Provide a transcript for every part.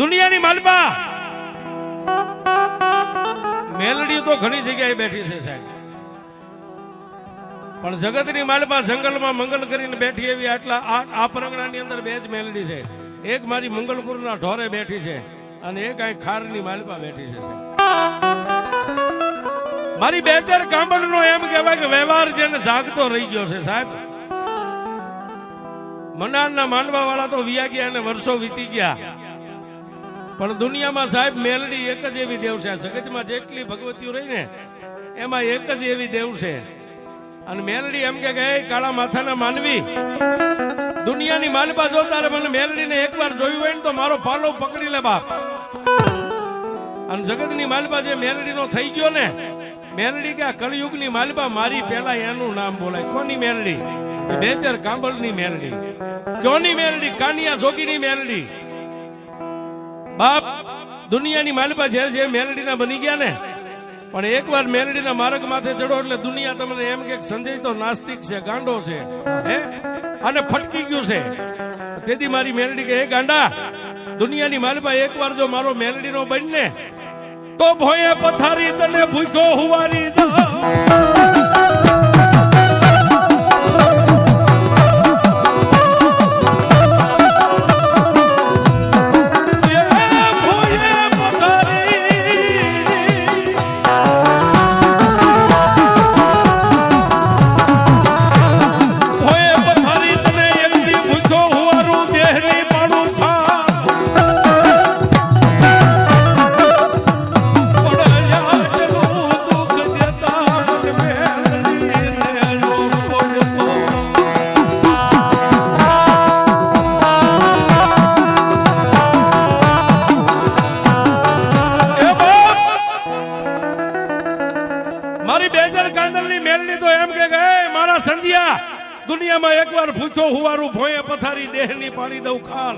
દુનિયાની માલપા મેલડી તો ઘણી જગ્યાએ બેઠી છે સાહેબ, પણ જગતની માલપા જંગલમાં મંગલ કરીને બેઠી એવી આટલા આ પરંગણાની અંદર બે જ મેલડી છે. એક મારી મંગલપુરના ઢોરે બેઠી છે અને એક અહીં ખારની માલપા બેઠી છે સાહેબ. મારી બેચર કાંબળનો એમ કહેવાય કે વ્યવહાર જેને જાગતો રહી ગયો છે સાહેબ. મનારના માનવા વાળા તો વિયા ગયા અને વર્ષો વીતી ગયા, પણ દુનિયામાં સાહેબ મેલડી એક જ એવી દેવ છે. જગતમાં જેટલી ભગવતીઓ રહી ને એમાં એક જ એવી દેવ છે. અને મેલડી એમ કે કાળા માથાના માનવી, દુનિયાની માલપા જો તારે મને મેલડીને એકવાર જોયું હોય ને તો મારો પાલો પકડી લે બાપ. અને જગતની માલપા જે મેલડીનો થઈ ગયો ને, મેલડી કે કળયુગની માલપા મારી પેલા એનું નામ બોલાય. કોની મેલડી? બેચર કાંબળની મેલડી. કોની મેલડી? કાનિયા જોગીની મેલડી. બાપ દુનિયાની માલપા જે મેલડીના બની ગયા ને, પણ એકવાર મેલડીના માર્ગ માથે ચડો એટલે દુનિયા તમને એમ કે સંજય તો નાસ્તિક છે, ગાંડો છે, હે અને ફટકી ગયું છે. તેથી મારી મેલડી કે હે ગાંડા, દુનિયાની માલપા એકવાર જો મારો મેલડીનો બનને તો ભોયે પથારી તને ભૂખ્યો હુવારી દો. દુનિયામાં એકવાર ભૂખ્યો હુવારું ભોયે પથારી દેહની પાડી દઉં ખાલ.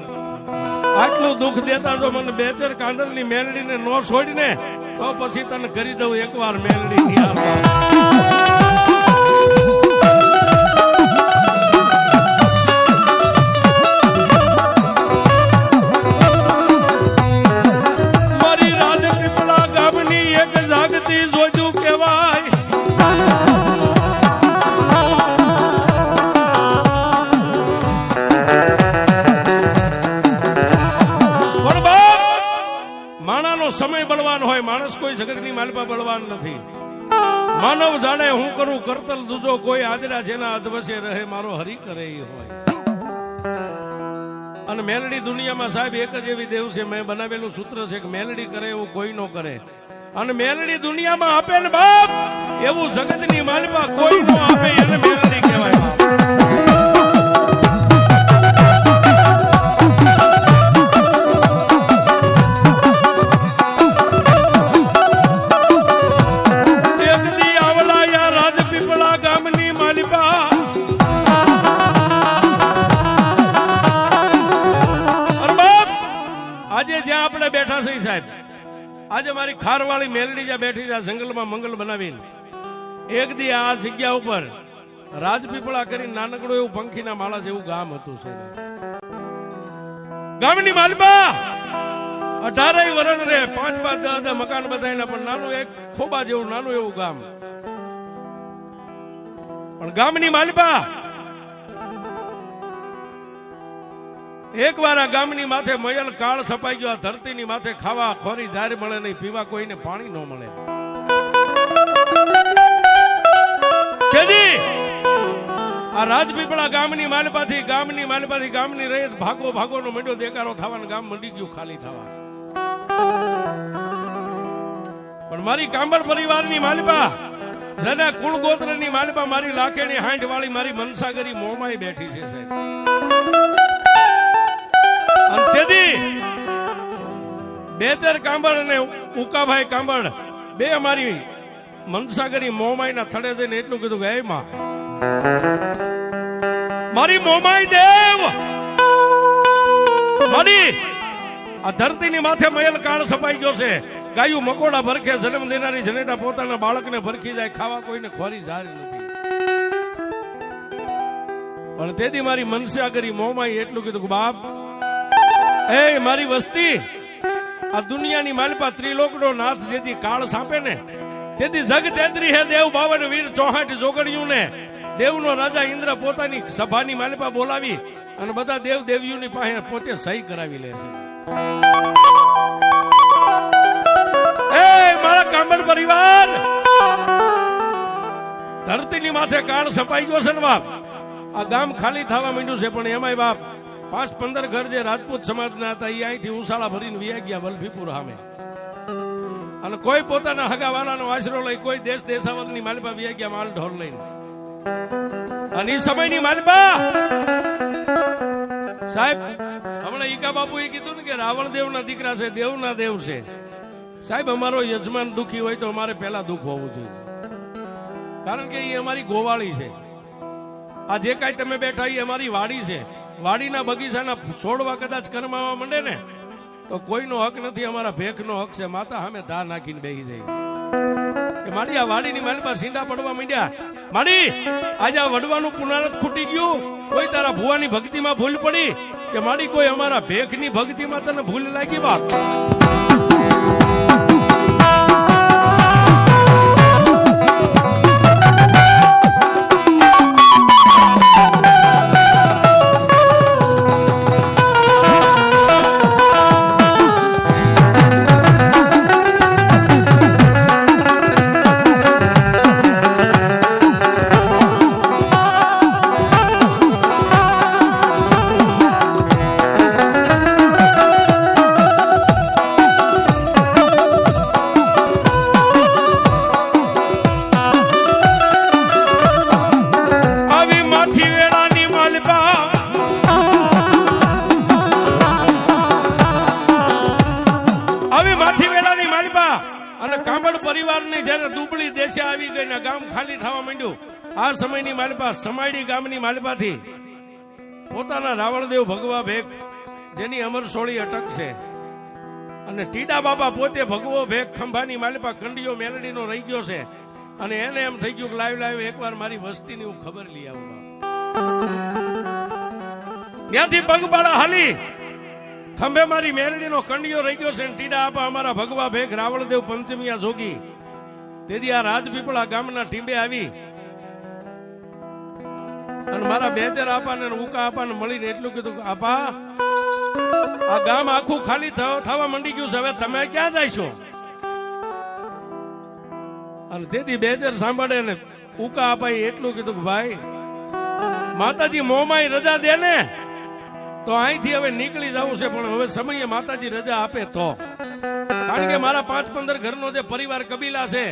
આટલું દુઃખ દેતા જો મને બેચર કાંદલની મેલડીને નો છોડીને તો પછી તને કરી દઉં એકવાર મેલડી નિહાળવા. મારી રાજપીપળા ગામની એક જાગતી જોજુ કહેવાય. સમય બળવાન હોય, માણસ કોઈ જગતની માલપા બળવાન નથી. માનવ જાણે હું કરું કરતલ દૂજો, કોઈ આદરા જેના અધવસે રહે મારો હરી કરે એ હોય. અને મેલડી દુનિયામાં સાહેબ એક જ એવી દેવ છે. મેં બનાવેલું સૂત્ર છે કે મેલડી કરે એવું કોઈ નો કરે. અને મેલડી દુનિયામાં આપે ને બાપ એવું જગતની માલપા કોઈ નો આપે, એને મેલડી કહેવાય. બેઠા છે સાહેબ, આજે મારી ખારવાળી મેલડી જ્યાં બેઠી છે જંગલમાં મંગલ બનાવીને, એક દી આ જગ્યા ઉપર રાજપીપળા કરીને નાનકડું એવું પંખીના માળા જેવું ગામ હતું છે. ગામની માલપા 18 વરણ રે, 5-5 10 મકાન બધાયના, પણ નાનું એક ખોબા જેવું નાનું એવું ગામ. પણ ગામની માલપા એક વાર આ ગામની માથે મયલ કાળ છપાઈ ગયો. ધરતીની માથે ખાવા ખોરી જાર મળે નહીં, પીવા કોઈને પાણી ન મળે. આ રાજપીપળા ગામની માલપાથી ગામની રહીત ભાગોનો મંડ્યો દેકારો થવાનો, ગામ મંડી ગયું ખાલી થવા. પણ મારી કાંબળ પરિવારની માલપા, જેના કુળ ગોત્રની માલપા, મારી લાખેની હાંઠ વાળી મારી મનસાગરી મોમાઈ બેઠી છે સાહેબ. બેચર કાંબળ અને ઉકાભાઈ કાંબળ બે અમારી મનસાગરી મોમાઈના થડે જઈને એટલું કીધું કે હે માં, મારી મોમાઈ દેવ, મારી આ ધરતીની માથે મયલ કાળ છપાઈ ગયો છે. ગાયું મકોડા ભરખે જન્મ દેનારી જનેતા પોતાના બાળકને ભરખી જાય, ખાવા કોઈને ખોરી જાય નથી. પણ તેથી મારી મનસાગરી મોમાઈ એટલું કીધું કે બાપ, એ મારી વસ્તી આ દુનિયાની માલિપા ત્રિલોકનો નાથ જેથી કાળ સાંપે ને તેથી જગ તેત્રી હે દેવ 52 વીર 64 જોગણિયું ને દેવનો રાજા ઇન્દ્ર પોતાની સભાની માલિપા બોલાવી અને બધા દેવ દેવીઓની પાસે પોતે સહી કરાવી લે છે. એ મારા કામણ પરિવાર, ધરતીની માથે કાળ સપાઈ ગયો છે ને બાપ. આ ગામ ખાલી થવા માંડ્યું છે, પણ એમાંય બાપ 5-15 ઘર જે રાજપૂત સમાજના હતા એ અહીંથી ઉસાળા ભરીને વ્યા ગયા વલભીપુર સામે. અને કોઈ પોતાના હગાવાલાનો આશરો લઈ, કોઈ દેશ દેશાવરની માલિપા વ્યા ગયા માલ ઢોર લઈને. અને એ સમયની માલિપા સાહેબ, હમણાં ઈકા બાપુએ કીધું ને કે રાવણ દેવના દીકરા છે, દેવના દેવ છે. સાહેબ, અમારો યજમાન દુખી હોય તો અમારે પહેલા દુઃખ હોવું જોઈએ, કારણ કે એ અમારી ગોવાળી છે. આ જે કાંઈ તમે બેઠા એ અમારી વાડી છે. વાડીના બગીચાના છોડવા કદાચ કરમાવા માંડે ને તો કોઈનો હક નથી, અમારા ભેખનો હક છે. માતા સામે ધા નાખીને બેસી જાય કે મારી આ વાડીની માલિપા સીંડા પડવા માંડ્યા. માડી, આજે આ વડવાનું પુનરાત ખૂટી ગયું. કોઈ તારા ભુવાની ભક્તિમાં ભૂલ પડી કે માડી કોઈ અમારા ભેખની ભક્તિમાં તને ભૂલ લાગી બાપ? આ સમયની માલિપા સમાડી ગામની માલિપાથી પોતાના રાવણદેવ ભગવા ભેખ જેની અમર સોળી અટક છે, અને ટીડા બાબા પોતે ભગવો ભેખ ખંભાની માલિપા કંડિયો મેલડીનો રહી ગયો છે. અને એને એમ થઈ ગયું કે લાવ એકવાર મારી વસ્તીની હું ખબર લઈ આવું. ત્યાંથી પગપાળા હાલી ખંભે મારી મેલડીનો કંડિયો રહી ગયો છે. ટીડા આપા અમારા ભગવા ભેખ રાવણદેવ પંચમિયા જોગી તેથી આ રાજપીપળા ગામના ટીંબે આવી અને મારા બેચર આપાને ઉકા આપાને મળીને એટલું કીધું કે આપા, આ ગામ આખું ખાલી થવા માંડી ગયું છે, હવે તમે ક્યાં જાય છો? અને તેથી બેચર સાંભળે ને ઉકા આપાએ એટલું કીધું કે ભાઈ, માતાજી મોમાઈ રજા દે ને તો અહીંથી હવે નીકળી જવું છે, પણ હવે સમયે માતાજી રજા આપે તો. કારણ કે મારા 5-15 ઘરનો જે પરિવાર કબીલા છે,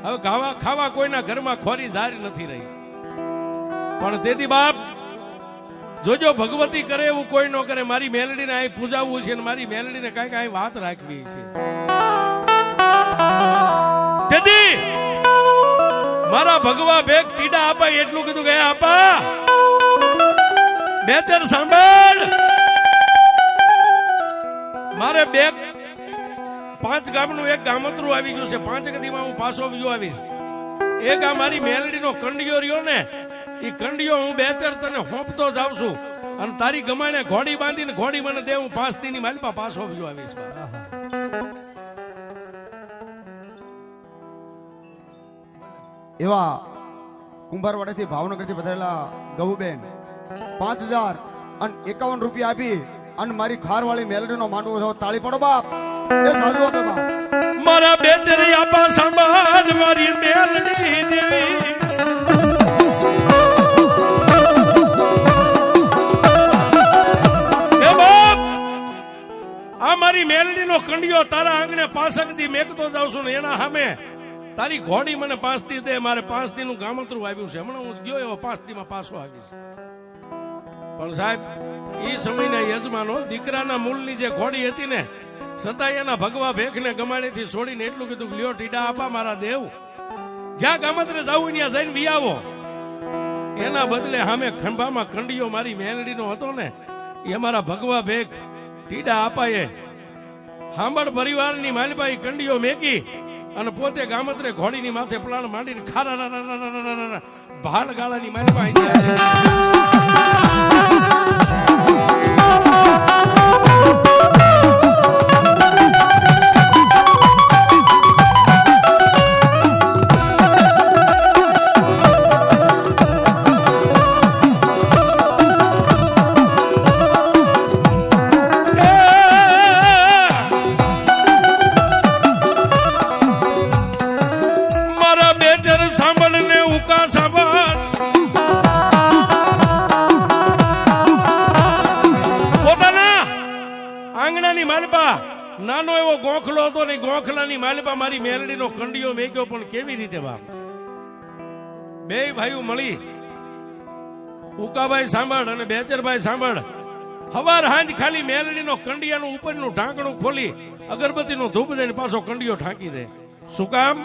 હવે ખાવા કોઈના ઘરમાં ખોરી જારી નથી રહી. પણ તેથી બાપ જોજો, ભગવતી કરે એવું કોઈ ન કરે. મારી મેલડીને અહીં પૂજાવવું છે, મારી મેલડીને કઈક અહીં વાત રાખવી છે. તેથી મારા ભગવા ભેખ ટીડા આપા એટલું કીધું કે આપા બેચર સાંભળ, મારે 5 ગામનું એક ગામતરું આવી ગયું છે. 5 કદીમાં હું પાછો બીજો આવીશ. એક આ મારી મેલડીનો કંડિયો રહ્યો ને, એ કંડિયો હું બેચર તને હોંપતો જાઉં છું, અને તારી ગમાણે ઘોડી બાંધીને ઘોડી મને દે, હું 5 દીની માલિપા પાછો બીજો આવીશ. એવા કુંભારવાડાથી ભાવનગરથી પધારેલા ગૌબેન 5051 રૂપિયા આપી અને મારી ખારવાળી મેલડીનો માંડવો છો. તાળી પડો બાપ, એ સાજુ આપે બાપ. મારા બેચરી આપા સંભાળ મારી મેલડી દેવી, આ મારી મેલડીનો કંડિયો તારા આંગણે 5 દી મેકતો જાઉં છું ને એના સામે તારી ઘોડી મને 5 દી દે. મારે 5 દીનું ગામતરું આવ્યું છે, હમણાં હું ગયો એવો 5 દીમાં પાછો આવીશ. પણ સાહેબ, એ સમયના યજમાનો દીકરાના મૂળની જે ઘોડી હતી ને, છતાં એના ભગવા ભેખને ગમાણીથી છોડીને એટલું કીધું કે લ્યો ટીડા આપા મારા દેવ, જ્યાં ગામત્રે જાવું ત્યાં જઈને વી આવો. એના બદલે સામે ખંભામાં કંડિયો મારી મેલડીનો હતો ને, એ અમારા ભગવા ભેખ ટીડા આપાએ હાંબળ પરિવારની માલિપાઈ કંડિયો મેકી અને પોતે ગામત્રે ઘોડીની માથે પલાણ માંડીને ખારા ભાલ ગાળાની માલિપાઈ એવા નાનો એવો ગોખલો હતો ને ગોખલાની માલપા મારી મેલડીનો કંડિયો મેક્યો પણ કેવી રીતે બાપ બે ભાઈઓ મળી ઉકાભાઈ સાંભળ અને બેચરભાઈ સાંભળ હવાર હાંજ ખાલી મેલડીનો કંડિયાનું ઉપરનું ઢાંકણું ખોલી અગરબત્તીનો ધૂપ દઈને પાછો કંડિયો ઢાંકી દે શું કામ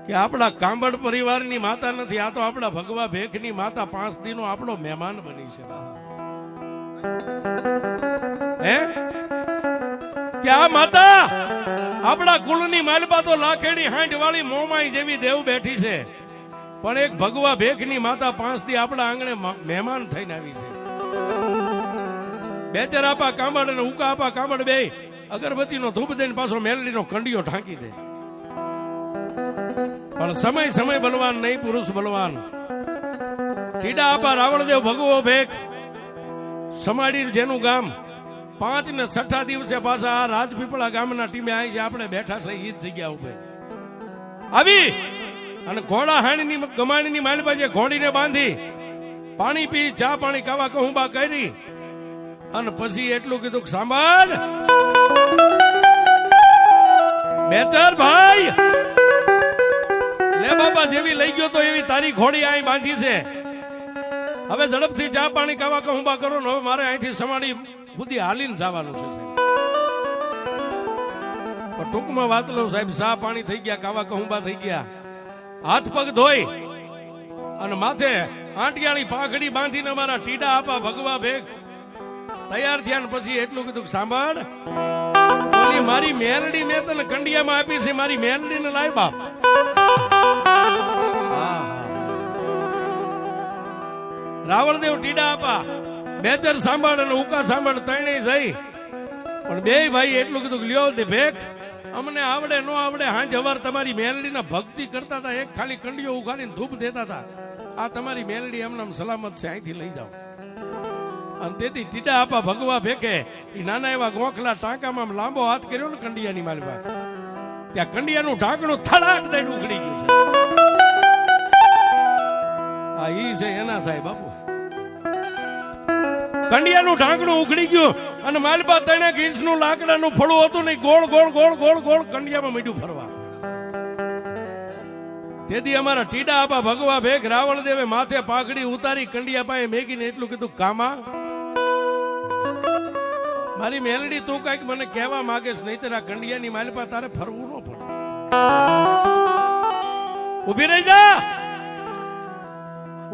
કે આપણા કાંબડ પરિવારની માતા નથી આ તો આપણા ભગવા ભેખની માતા 5 દિનો આપણો મહેમાન બની છે હે કે આ માતા આપણા કુળની માલપા તો લાખેડી હાંડ વાળી મોમાઈ જેવી દેવ બેઠી છે પણ એક ભગવા ભેખની માતા 5 દી આપણા આંગણે મહેમાન થઈને આવી છે બેચર આપા કાંબડ અને ઉકા આપા કાંબડ બે અગરબત્તીનો ધૂપ દઈને પાછો મેલડીનો કંડિયો ઢાંકી દે પણ સમય બલવાન નહીં પુરુષ બલવાન ટીડા આપા રાવણદેવ ભગવો ભેખ સમાડી જેનું ગામ 5 ને 6 દિવસે પાછા આ રાજપીપળા ગામના ટીમે આવી જે આપણે બેઠા છે એ જ જગ્યા ઉપર આવી અને ઘોડા હાણીની ગમાણીની માલપા જે ઘોડીને બાંધી પાણી પી ચા પાણી કાવા કહુંબા કરી અને પછી એટલું કીધું સાંભળ બેચર ભાઈ લે બાપા જેવી લઈ ગયો તો એવી તારી ઘોડી અહીં બાંધી છે હવે ઝડપથી ચા પાણી કાવા કહુંબા કરો ને હવે મારે અહીંથી સમાડી બુદ્ધિ હાલીને જવાનું છે પણ ટૂંકમાં વાત લઉં સાહેબ ચા પાણી થઈ ગયા કાવા કહુંબા થઈ ગયા હાથ પગ ધોઈ અને માથે આંટિયાળી પાંખડી બાંધીને અમારા ટીડા આપા ભગવા ભેગ તૈયાર થયા પછી એટલું કીધું સાંભળ મારી મેલડી મેં તને કંડિયામાં આપી છે મારી મેલડીને લાય બાપ રાવણદેવ ટીડા આપા બેચર સાંભળ અને ઉકા સાંભળ ત્રણેય જઈ પણ બે ભાઈ એટલું કીધું લ્યો દે ભેખ અમને આવડે નો આવડે હાંજ હવાર તમારી મેલડીના ભક્તિ કરતા હતા એક ખાલી કંડિયો ઉઘાડીને ધૂપ દેતા હતા આ તમારી મેલડી એમને સલામત છે અહીંથી લઈ જાઓ અને તેથી ટીડા આપા ભગવા ભેખે એ નાના એવા ગોખલા ટાંકામાં લાંબો હાથ કર્યો ને કંડિયાની માલપા ત્યાં કંડિયાનું ઢાંકણું થડાક દઈને ઉખડી ગયું છે આ ઈ છે એના થાય બાપુ કંડિયાનું ઢાંકણું ઉખડી ગયું અને માલપા 3 ઇંચનું લાકડાનું ફળું હતું ને ગોળ ગોળ ગોળ ગોળ ગોળ કંડિયામાં મીઠું ફરવા તેથી અમારા ટીડા આપા ભગવા ભેખ રાવણદેવે માથે પાઘડી ઉતારી કંડિયા પાસે મેગીને એટલું કીધું કામા મારી મેલડી તું કઈક મને કહેવા માંગેશ નહીતર આ કંડિયાની માલપા તારે ફરવું ન પડે ઉભી રહી જા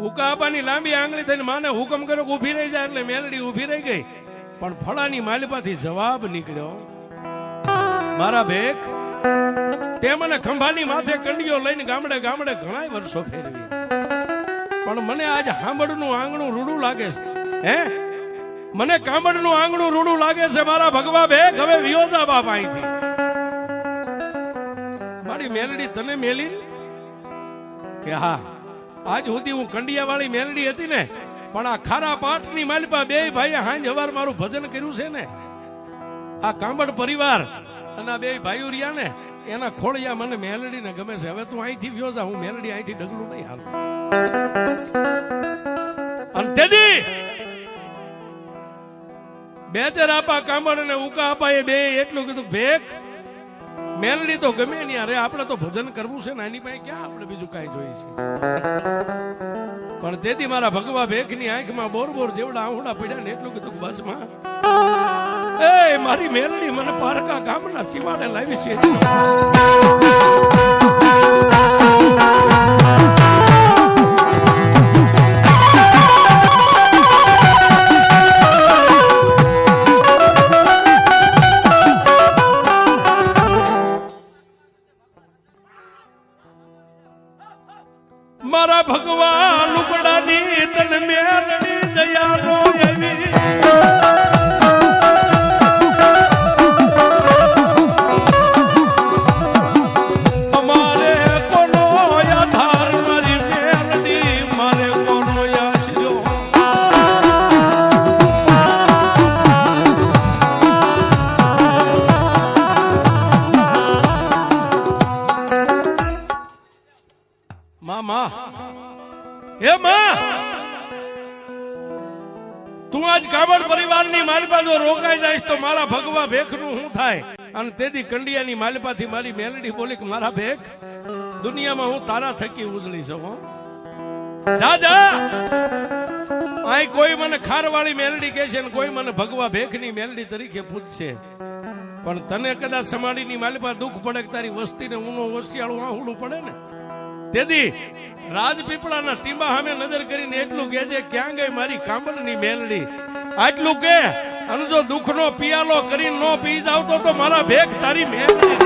ઉકા આપાની લાંબી આંગળી થઈને માને હુકમ કર્યો કે ઉભી રહી જાય એટલે મેલડી ઉભી રહી ગઈ પણ ફળાની માલપાથી જવાબ નીકળ્યો મારા ભેખ તે મને ખંભાની માથે કંડિયો લઈને ગામડે ગામડે ઘણા વર્ષો ફેરવી પણ મને આજ હાંભળનું આંગણું રૂડું લાગે છે હે મને કાંબડનું આંગણું રૂડું લાગે છે મારા ભગવા ભેખ હવે વિયોજા બાપ અહીંથી મારી મેલડી તને મેલી કે હા આજ સુધી હું કંડિયા વાળી મેલડી હતી ને પણ આ ખારા પાટની માલપા બે ભાઈ હાંજ હવાર મારું ભજન કર્યું છે ને આ કાંબડ પરિવાર અને આ બે ભાઈઓ રહ્યા ને એના ખોળિયા મને મેલડીને ગમે છે હવે તું અહીંથી વ્યો જા હું મેલડી અહીંથી ડગલું નહીં હાલ અને તેથી બેચર આપા કાંબડ અને ઉકા આપા એ બે એટલું કીધું ભેખ મેલડી તો ગમે નહીં અરે આપણે તો ભજન કરવું છે ને એની પાસે ક્યાં આપણે બીજું કાંઈ જોઈએ છે પણ તેથી મારા ભગવા ભેખની આંખમાં બોર બોર જેવડા આહુડા પડ્યા ને એટલું કીધું બસ માં એ મારી મેલડી મને પારકા ગામના સીમાડે લાવી છે મારા ભગવાન લુગડાની તન મેલડી દયાનો એવી તું આજ કામણ પરિવારની માલપા જો રોકાઈ જાય તો મારા ભગવા ભેખનું શું થાય? અને તેથી કંડિયાની માલપાથી મારી મેલડી બોલી કે મારા ભેખ, દુનિયામાં હું તારા થકી ઉજળી શકું. જા જા. અહીં કોઈ મને ખારવાળી મેલડી કહે છે ને કોઈ મને ભગવા ભેખની મેલડી તરીકે પૂછશે. પણ તને કદાચ સમાડીની માલપા દુઃખ પડે કે તારી વસ્તીને ઊનો વસિયાળું આહુડું પડે ને, તેથી રાજપીપળાના ટીંબા સામે નજર કરીને એટલું કહેજે, ક્યાં ગઈ મારી કામલની મેલડી? આટલું કે અને જો દુઃખનો પિયાલો કરીને નો પી જાવ તો મારા ભેખ તારી મેલડી.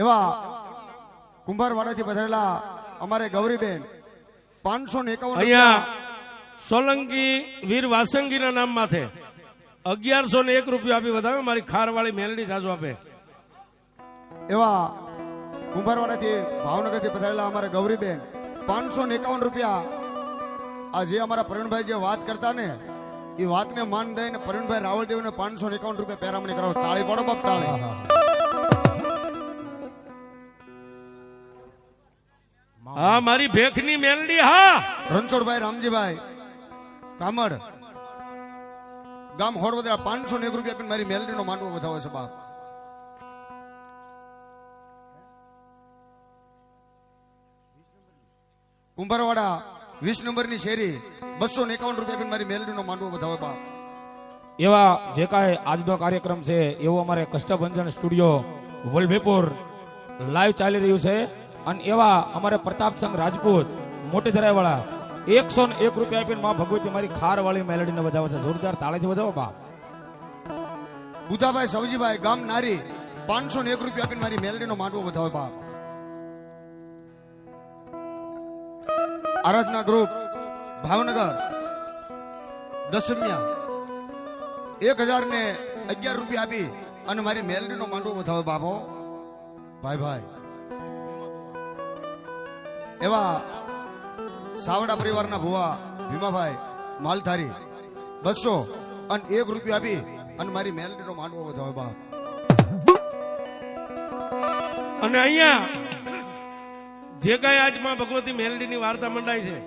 એવા કુંભારવાડાથી પધારેલા અમારે ગૌરીબેન 551 અહીંયા સોલંકી વીર વાસંગીના નામ માથે 1101 રૂપિયા આપી વધાવે મારી ખારવાળી મેલડી જાજો આપે. એવા કુંભારવાડાથી ભાવનગરથી પધારેલા અમારે ગૌરીબેન 551 રૂપિયા. આ જે અમારા પ્રવીણભાઈ જે વાત કરતા ને એ વાતને માન દઈને પ્રવીણભાઈ રાવળદેવને 551 રૂપિયા પેરામણી કરાવો. તાળી પાડો બાપ, તાળી. હા મારી ભેખની મેલડી. હા રણછોડભાઈ રામજીભાઈ કામડ ગામ હોડવદરા 501 રૂપિયા આપીને મારી મેલડીનો માંડવો વધાવે છે બાપ. કુંભારવાડા 20 નંબરની શેરી 251 રૂપિયા આપીને મારી મેલડીનો માંડવો વધાવે બાપ. એવા જે કાંઈ આજનો કાર્યક્રમ છે એવો અમારે કષ્ટભંજન સ્ટુડિયો વલભીપુર લાઈવ ચાલી રહ્યું છે. અને એવા અમારે પ્રતાપસંગ રાજપૂત મોટી ધરાઈવાળા 101 રૂપિયા આપીને માં ભગવતી મારી ખારવાળી મેલડીને વધાવે છે. જોરદાર તાળીથી વધાવો બાપ. બુધાભાઈ સવજીભાઈ ગામ નારી 501 રૂપિયા આપીને મારી મેલડીનો માંડવો વધાવે બાપ. આરાધના ગ્રુપ ભાવનગર દસમિયા 1011 રૂપિયા આપી અને મારી મેલડીનો માંડવો વધાવે બાપો. ભાઈ ભાઈ એવા સાવડા પરિવારના ભુવા ભીમાભાઈ માલધારી 201 રૂપિયા આપી અને મારી મેલડીનો માંડવો વધાવે બાપ. અને અહીંયા જે કઈ આજ માં ભગવતી મેલડીની વાર્તા મંડાઈ છે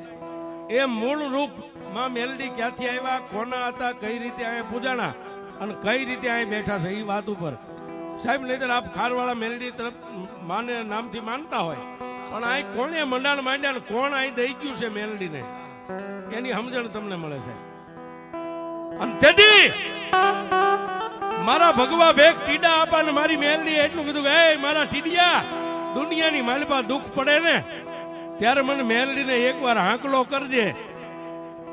એ મૂળ રૂપ માં મેલડી ક્યાંથી આવ્યા, કોના હતા, કઈ રીતે અહીંયા પૂજાણા અને કઈ રીતે અહીંયા બેઠા છે એ વાત ઉપર સાહેબ નહીતર આપ ખારવાળા મેલડી તરફ માને નામથી માનતા હોય, પણ આ કોણે મંડાણ માંડ્યા ને કોણ આ દઈ ગયું છે મેલડીને, એની સમજણ તમને મળે છે. અને તેથી મારા ભગવા ભેગ ટીડા આપા ને મારી મેલડી એટલું કીધું કે એ મારા ટીડિયા, દુનિયાની માલપા દુઃખ પડે ને ત્યારે મને મેલડીને એકવાર હાંકલો કરજે.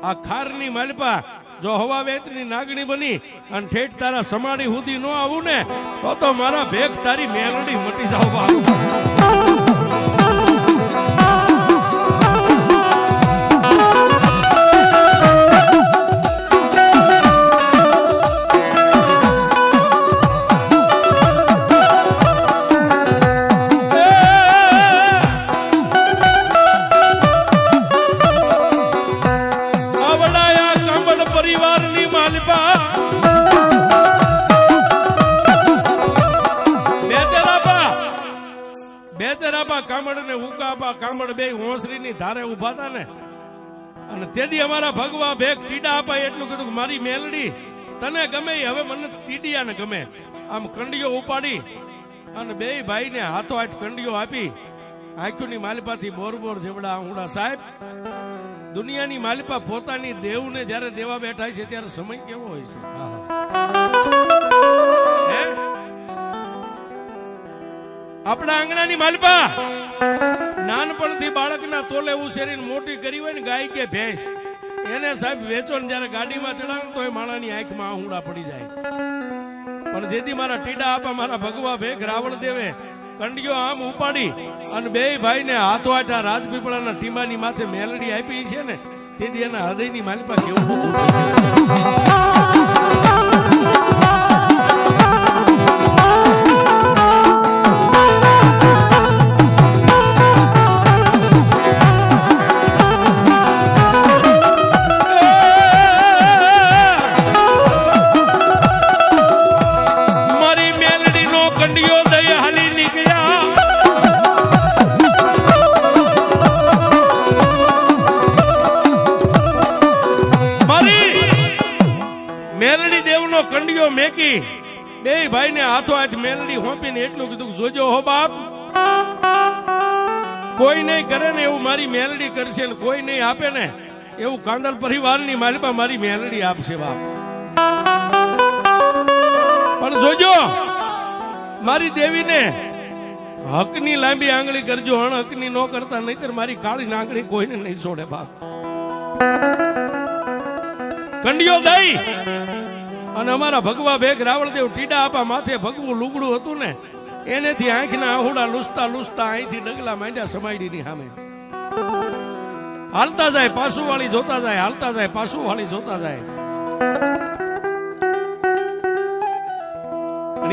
આ ખારની માલપા જો હવા વેતની નાગણી બની અને ઠેઠ તારા સમાડી સુધી ન આવું ને તો મારા ભેગ તારી મેલડી મટી જાવ. કામડ ને ઉકાબા કામડ બે હોંસરીની ધારે ઉભા હતા ને, અને તેથી અમારા ભગવા ભેગ ટીડા આપા એટલું કીધું કે મારી મેલડી તને ગમે હવે મને ટીડિયાને ગમે. આમ કંડીઓ ઉપાડી અને બે ભાઈને હાથો હાથ કંડીઓ આપી આંખોની માલિપાથી બોર બોર જેવડા આંગુડા. સાહેબ દુનિયાની માલિપા પોતાની દેવને જયારે દેવા બેઠા છે ત્યારે સમય કેવો હોય છે. આપણા આંગણાની માલપા નાનપણથી બાળકના તોલે ઉછેરીને મોટી કરી હોય ને ગાય કે ભેંસ, એને સાહેબ વેચો ને જયારે ગાડીમાં ચડાવે તો એ માણાની આંખમાં આહુડા પડી જાય. પણ જેથી મારા ટીડા આપા મારા ભગવા ભેગ રાવળ દેવે કંડિયો આમ ઉપાડી અને બે ભાઈને હાથો હાથ રાજપીપળાના ટીમાની માથે મેલડી આપી છે ને, તેથી એના હૃદયની માલપા કેવું કંડિયો મેકી બે ભાઈને હાથો હાથ મેલડી હોંપીને એટલું કીધું જોજો હો બાપ, કોઈ નહીં કરે ને એવું મારી મેલડી કરશે ને કોઈ નહીં આપે ને એવું કાંદલ પરિવારની માલપા મારી મેલડી આપશે બાપ. પણ જોજો મારી દેવીને હકની લાંબી આંગળી કરજો, અણહકની ન કરતા, નહીતર મારી કાળી આંગળી કોઈને નહીં છોડે બાપ. કંડિયો દઈ અને અમારા ભગવા ભેગ રાવળદેવ ટીડા આપા માથે ભગવું લુગડું હતું ને એનેથી આંખના આહુડા લૂસતા લૂસતા અહીંથી ડગલા માંડ્યા સમાડીની સામે. હાલતા જાય પાછું વાળી જોતા જાય, હાલતા જાય પાછું વાળી જોતા જાય.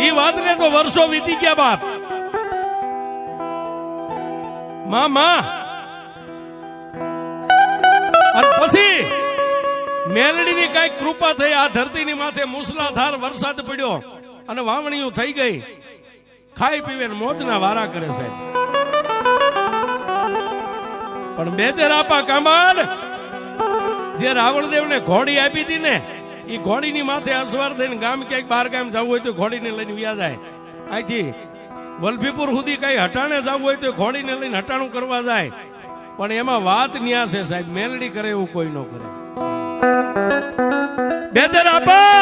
એ વાતને તો વર્ષો વીતી ગયા બાપ. માં અને પછી મેલડીની કઈક કૃપા થઈ, આ ધરતીની માથે મુસલાધાર વરસાદ પડ્યો અને વાવણીઓ થઈ ગઈ, ખાઈ પીવે મોજના વારા કરે છે. પણ બેચર આપા કાંબાડ જે રાવળદેવને ઘોડી આપી હતી ને, એ ઘોડીની માથે અસવાર થઈને ગામ ક્યાંક બહાર ગામ જવું હોય તો ઘોડીને લઈને વ્યા જાય. અહીંથી વલભીપુર સુધી કઈ હટાણે જવું હોય તો ઘોડીને લઈને હટાણું કરવા જાય. પણ એમાં વાત ન્યા છે સાહેબ, મેલડી કરે એવું કોઈ ન કરે. બેદર આપા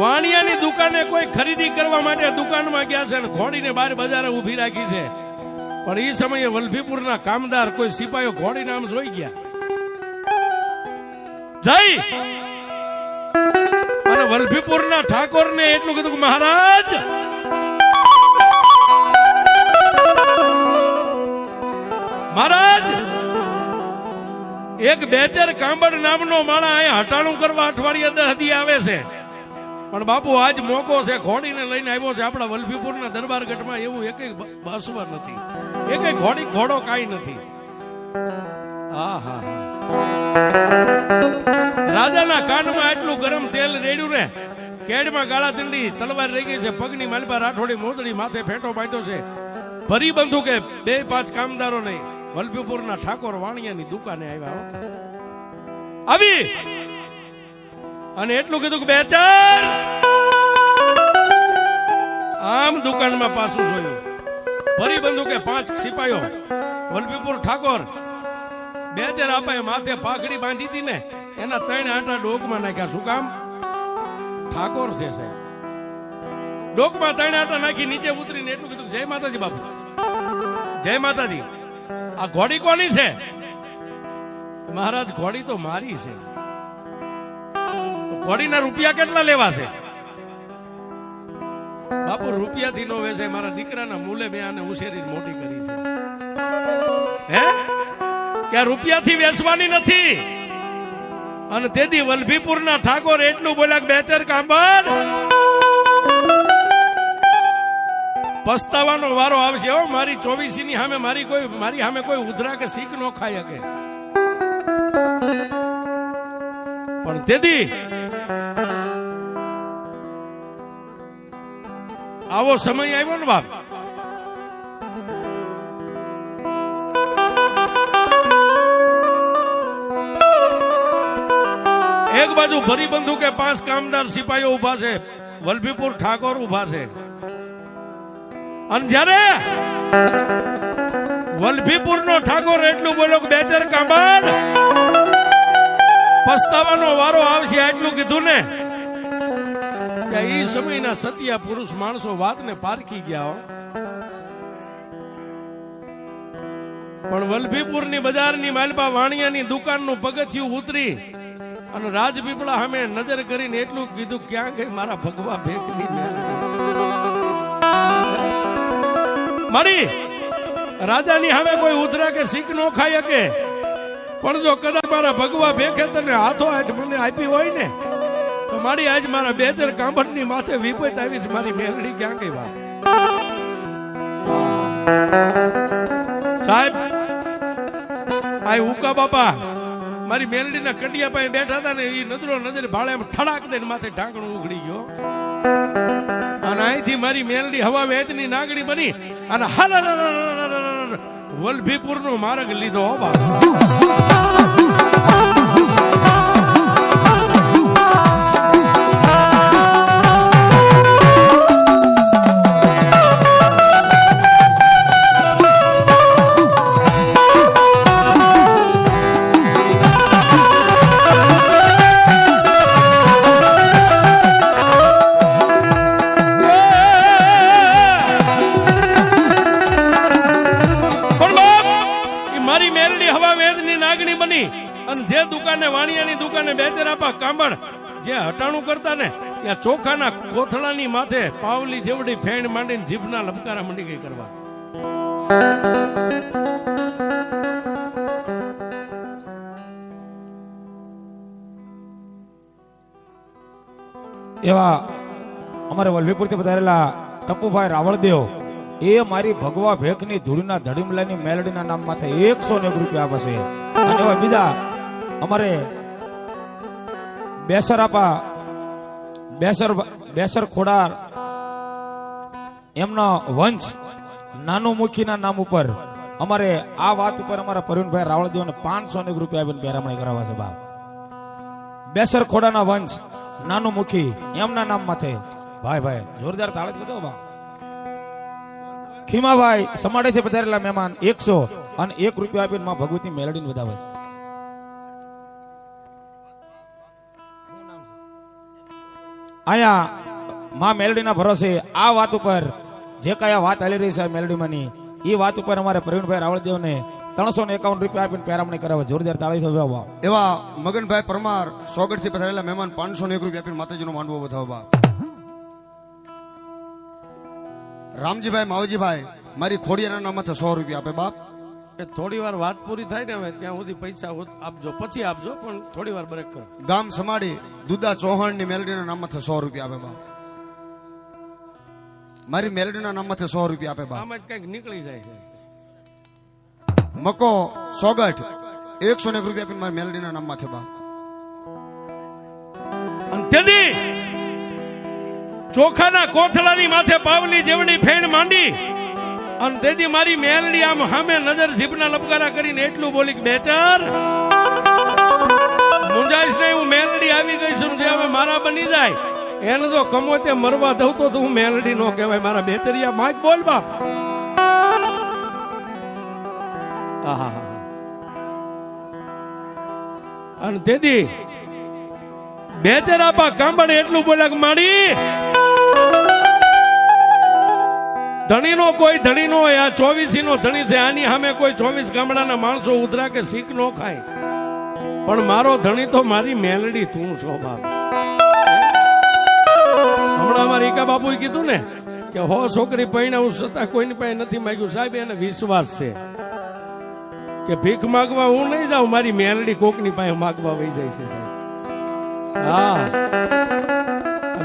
વાણિયાની દુકાને કોઈ ખરીદી કરવા માટે દુકાનમાં ગયા છે ને ઘોડીને બહાર બજારે ઉભી રાખી છે. પણ એ સમયે વલભીપુરના કામદાર કોઈ સિપાહીઓ ઘોડીને આમ જોઈ ગયા, જઈ અને વલભીપુરના ઠાકોરને એટલું કીધું કે મહારાજ મહારાજ એક બેચર કાંબડ નામનો માણા અહીંયા હટાણું કરવા અઠવાડિયે 10 દી આવે છે. પણ બાપુ આજ મોકો છે, ઘોડીને લઈને આવ્યો છે. આપણા વલભીપુરના દરબારગઢમાં એવું એકેય બસવા નથી, એકેય ઘોડો કાંઈ નથી. રાજાના કાનમાં એટલું ગરમ તેલ રેડ્યું ને, કેડમાં ગાળા ચંડી તલવાર રહી ગઈ છે, પગની માલપા રાઠોડી મોતડી માથે ફેંટો બાંધ્યો છે. ભરી બંદૂકે 2-5 કામદારો નહીં વલભીપુરના ઠાકોર વાણિયાની દુકાને આવ્યા આવી અને એટલું કીધું કે બેચર ના પાછું જોયું. ભરી બંદૂકે 5 સિપાહીઓ વલભીપુર ઠાકોર બેચર આપાએ માથે પાઘડી બાંધી હતી ને એના 3 આંટા ડોકમાં નાખ્યા. શું કામ? ઠાકોર છે સાહેબ. ડોકમાં 3 આંટા નાખી નીચે ઉતરીને એટલું કીધું, જય માતાજી બાપુ, જય માતાજી. આ ઘોડી કોની છે? મહારાજ ઘોડી તો મારી છે. ઘોડીના રૂપિયા કેટલા લેવા છે? બાપુ રૂપિયાથી નો વેચે, મારા દીકરાના મૂલે મેં આને ઉછેરી મોટી કરી છે. હે કે રૂપિયાથી વેચવાની નથી. અને તેથી વલભીપુરના ઠાકોર એટલું બોલ્યા, બેચર કાંબર પસ્તાવાનો વારો આવશે. હો, મારી 24 ની સામે મારી સામે કોઈ ઉધરા કે શીખ નો ખાઈ શકે. પણ તેથી આવો સમય આવ્યો ને બાપ. એક બાજુ ભરી બંદૂકે 5 કામદાર સિપાહીઓ ઉભા છે, વલભીપુર ઠાકોર ઉભા છે. અને જ્યારે વલભીપુર નો ઠાકોર એટલું બોલ્યો કે બેચર કાંબર પસ્તાવાનો વારો આવશે, એટલું કીધું ને કે એ સમયના સત્યા પુરુષ માણસો વાતને પારખી ગયા. પણ વલભીપુરની બજારની માલપા વાણિયાની દુકાનનું પગથિયું ઉતરી અને રાજપીપળા સામે નજર કરીને એટલું કીધું, ક્યાં ગઈ મારા ભગવા ભેખની મેલડી? મારી રાજાની સામે કોઈ ઉધરા કે શીખ નો ખાઈ શકે. પણ જો કદાચ મારા ભગવા ભેખે તને હાથો આજ મને આપી હોય ને તો મારી આજ મારા બેચર કાંબરની માથે વિપત આવી છે. મારી મેલડી ક્યાં ગઈ? વાત સાહેબ, આ ઉકા બાપા મારી મેલડીના કંડિયા પાસે બેઠા હતા ને, એ નજરો નજર ભાળે થડાક દઈને માથે ઢાંકણું ઉઘડી ગયો. અને અહીંથી મારી મેલડી હવા વેચની નાગણી બની અને વલભીપુર નો માર્ગ લીધો. અને જે દુકાને વાણિયાની દુકાને બેચર આપા કાંબળ જે હટાણું કરતા ને ત્યાં ચોખાના કોથળાની માથે પાવલી જેવડી ફેણ માંડીને જીભના લપકારા મંડી ગઈ કરવા. એવા અમારે વલભીપુરથી પધારેલા ટપુભાઈ રાવળદેવ એ મારી ભગવા ભેખની ધૂળના ધડીમલાની મેલડીના નામ માથે 101 રૂપિયા આપે છે. અને એવા બીજા અમારે બેસર આપા બેસર ખોડાર એમનો વંશ નાનો મુખીના નામ ઉપર અમારે આ વાત ઉપર અમારા પરવીનભાઈ રાવળદેવને 501 રૂપિયા આપીને પહેરામણી કરાવવા છે. બાપ બેસર ખોડાના વંશ નાનો મુખી એમના નામ માથે ભાઈ જોરદાર તાળી બતાવો. બા ખીમાભાઈ સમાડેથી પધારેલા મહેમાન 101 રૂપિયા આપીને માં ભગવતી મેલડીને વધાવે છે. અહીંયા માં મેલડીના ભરોસે આ વાત ઉપર જે કયા વાત હાલી રહી છે મેલડીમાંની એ વાત ઉપર અમારે પ્રવીણભાઈ રાવળદેવને 351 રૂપિયા આપીને પહેરામણી કરાવે. જોરદાર તાળી છે. એવા મગનભાઈ પરમાર સોગઠથી પધારેલા મહેમાન 501 રૂપિયા આપીને માતાજીનો માંડવો વધાવવા. રામજીભાઈ માવજીભાઈ મારી ખોડિયાના નામથી 100 રૂપિયા આપે. બાપ એ થોડી વાર વાત પૂરી થાય ને હવે ત્યાં સુધી પૈસા આપજો, પછી આપજો, પણ થોડી વાર બ્રેક કરો. ગામ સમાડી દુદા ચૌહાણની મેલડીના નામથી 100 રૂપિયા આપે. બાપ મારી મેલડીના નામથી 100 રૂપિયા આપે. બાપ આમાં જ કઈક નીકળી જાય છે. મકો સોગઠ 101 રૂપિયા આપીને મારી મેલડીના નામમાંથી. બાપ અને તેથી ચોખાના કોથળાની માથે પાવલી જેવડી ફેણ માંડી અને તેથી મારી મેલડી આમ સામે નજર જીભના લપકારા કરીને એટલું બોલી કે બેચર મુંજાઈશ નહીં, હું મેલડી આવી ગઈ છું, જે હવે મારા બની જાય એને જો કમો તે મરવા દઉં તો હું મેલડી નો કહેવાય. મારા બેચરિયા માઇક બોલ બાપ. આહા. અને તેથી બેચરાપા કાંબળ એટલું બોલ્યા કે માડી ધણી નો કોઈ ધણી નો હોય. આ 24 નો ધણી છે. આની સામે કોઈ 24 ગામડાના માણસો ઉધરા કે શીખ નો ખાય. પણ મારો ધણી તો મારી મેલડી તું છો બાપ. હમણાં અમારા ઈકા બાપુએ કીધું ને કે હો છોકરી પૈણાવું છતાં કોઈની પાસે નથી માંગ્યું. સાહેબ એને વિશ્વાસ છે કે ભીખ માગવા હું નહીં જાઉં, મારી મેલડી કોકની પાસે માગવા વહી જાય છે સાહેબ. હા,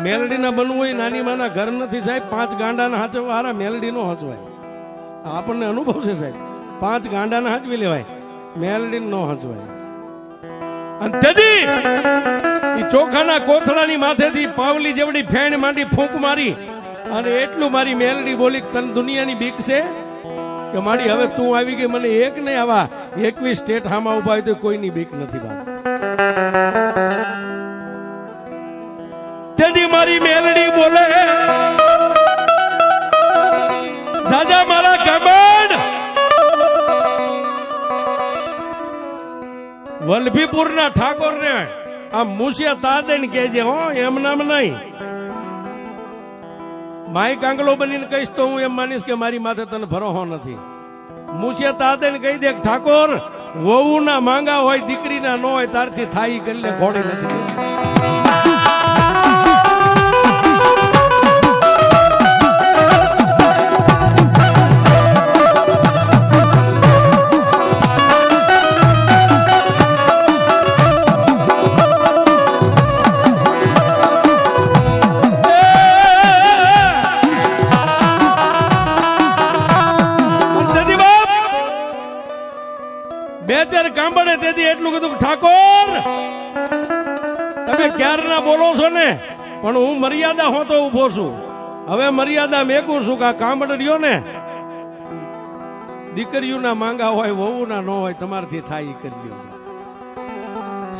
મેલડી ના બનવું હોય નાની માના ઘર નથી સાહેબ. 5 ગાંડાના હાચવા હારા મેલડી નો હચવાય. આપણને અનુભવ છે સાહેબ. 5 ગાંડાના હાચવી લેવાય, મેલડી નો હચવાય. અને તેથી ઈ ચોખાના કોથળાની માથેથી પાવલી જેવડી ફેણ માંડી ફૂંક મારી અને એટલું મારી મેલડી બોલી તને દુનિયાની બીક છે કે મારી હવે તું આવી ગઈ. મને એક નહીં આવા 21 સ્ટેટ હામાં ઉભા હોય તો કોઈની બીક નથી બાપ. તેથી મારી મેલડી બોલે જાજા મારા કામણ વલભીપુરના ઠાકોર ને આ મુસિયા તાદે ને કહેજે હો, એમ નામ નહીં. માઈ કાંગલો બનીને કહીશ તો હું એમ માનીશ કે મારી માથે તને ભરોસો નથી. મુસિયા તાદે ને કહી દે ઠાકોર વહુ ના માંગા હોય દીકરીના ન હોય તારથી થાય કરી લે, ઘોડી નથી. બેચર કાંબળે તેથી એટલું કીધું ઠાકોર તમે ક્યારના બોલો છો ને, પણ હું મર્યાદા હોતો ઉભો છું. હવે મર્યાદા મેકું છું કે આ કાંબળ રહ્યો ને દીકરીઓના માંગા હોય વહુના ન હોય તમારથી થાય એ કરી લ્યો.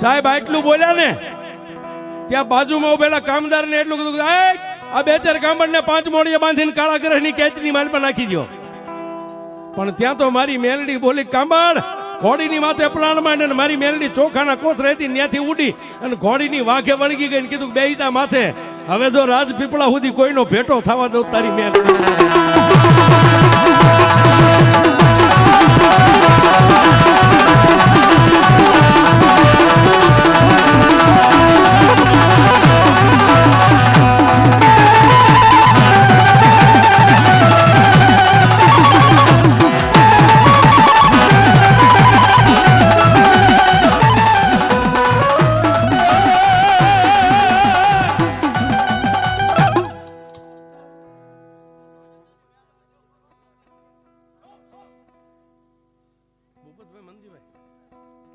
સાહેબ આટલું બોલ્યા ને ત્યાં બાજુમાં ઉભેલા કામદાર ને એટલું કીધું આ બેચર કાંબળ ને 5 મોડીએ બાંધીને કાળા ગ્રહની કેચની માલમાં નાખી દો. પણ ત્યાં તો મારી મેલડી બોલી કાંબળ ઘોડીની માથે પ્લાન માંડે મારી મેલડી ચોખાના કોથળે હતી ત્યાંથી ઉડી અને ઘોડીની વાઘે વળગી ગઈ. કીધું બેહીતા માથે હવે જો રાજપીપળા સુધી કોઈનો ભેટો થવા દઉં તારી મેલડી.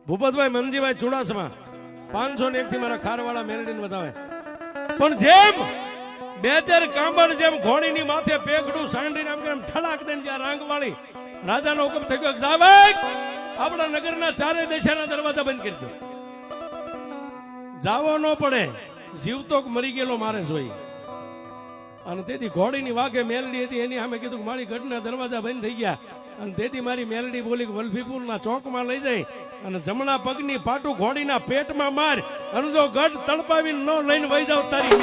ભૂપતભાઈ મનજીભાઈ ચુડાસમા 501 થી મારા ખારવાળા મેલડીને વધાવે. પણ જેમ બેચર કાંબળ જેમ ઘોડીની માથે પેગડું સાંડીને આમ કેમ ઠલાક દઈને જ્યાં રાંગ વાળી રાજાનો હુકમ થઈ ગયો જાવેક આપણા નગરના 4 દિશાના દરવાજા બંધ કરી દો. જાવો ન પડે, જીવતો મરી ગયેલો મારે જોઈએ. અને તેથી ઘોડીની વાઘે મેલડી હતી એની સામે કીધું મારી ગઢના દરવાજા બંધ થઈ ગયા. અને તેથી મારી મેલડી બોલી કે વલભીપુરના ચોકમાં લઈ જાય અને જમણા પગની પાટું ઘોડીના પેટમાં માર અને જો ગઢ તડપાવીને ન લઈને વહી જાવ તારી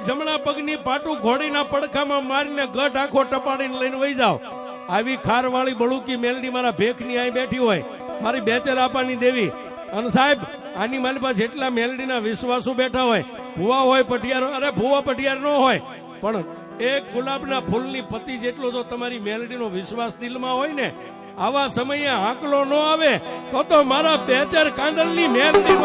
જમણા પગની પાટું ઘોડીના પડખામાં મારીને ગઢ આખો ટપાડીને લઈને વહી જાવ. આવી ખારવાળી બળુકી મેલડી મારા ભેખની અહીં બેઠી હોય મારી બેચર આપાની દેવી. અને સાહેબ આની મારી પાસે જેટલા મેલડીના વિશ્વાસુ બેઠા હોય ભુવા હોય પટિયાર, અરે ભુવા પટિયાર ન હોય પણ એક ગુલાબના ફૂલની પતિ જેટલો જો તમારી મેલડીનો વિશ્વાસ દિલમાં હોય ને આવા સમયે હાંકલો ન આવે તો મારા બેચર કાંડલની મેલડી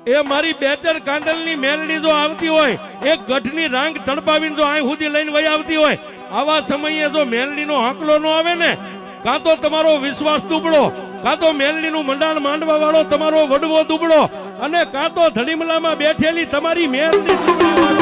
એ મારી બેચર કાંડલની મેલડી જો આવતી હોય, એક ગઢની રાંગ તડપાવીને જો અહીં સુધી લઈને વહી આવતી હોય, આવા સમયે જો મેલડીનો હાંકલો ન આવે ને, કાં તો તમારો વિશ્વાસ દુબળો, કાં તો મેલડીનું મંડાણ માંડવા વાળો તમારો વડવો દુબળો, અને કાં તો ધડીમલામાં બેઠેલી તમારી મેલડી દુબળી હોય.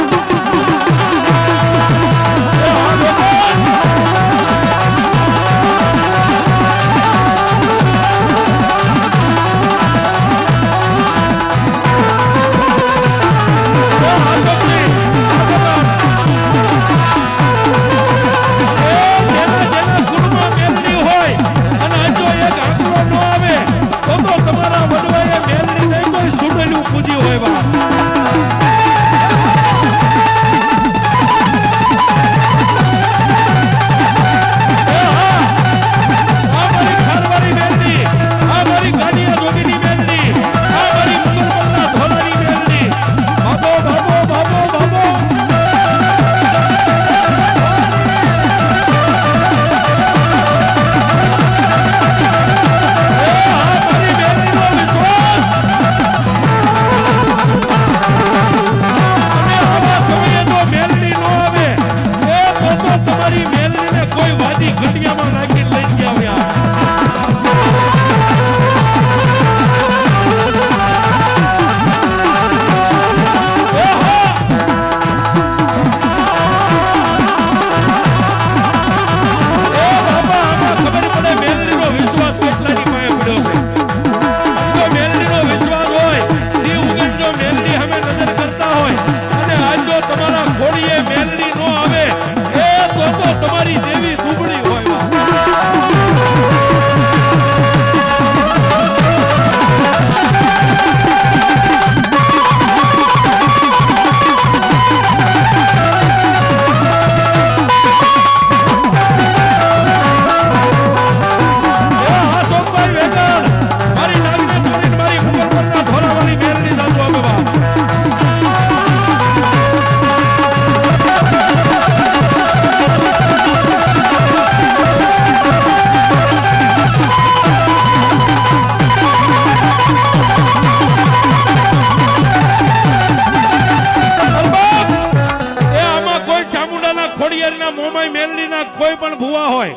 કોઈ પણ ભૂવા હોય,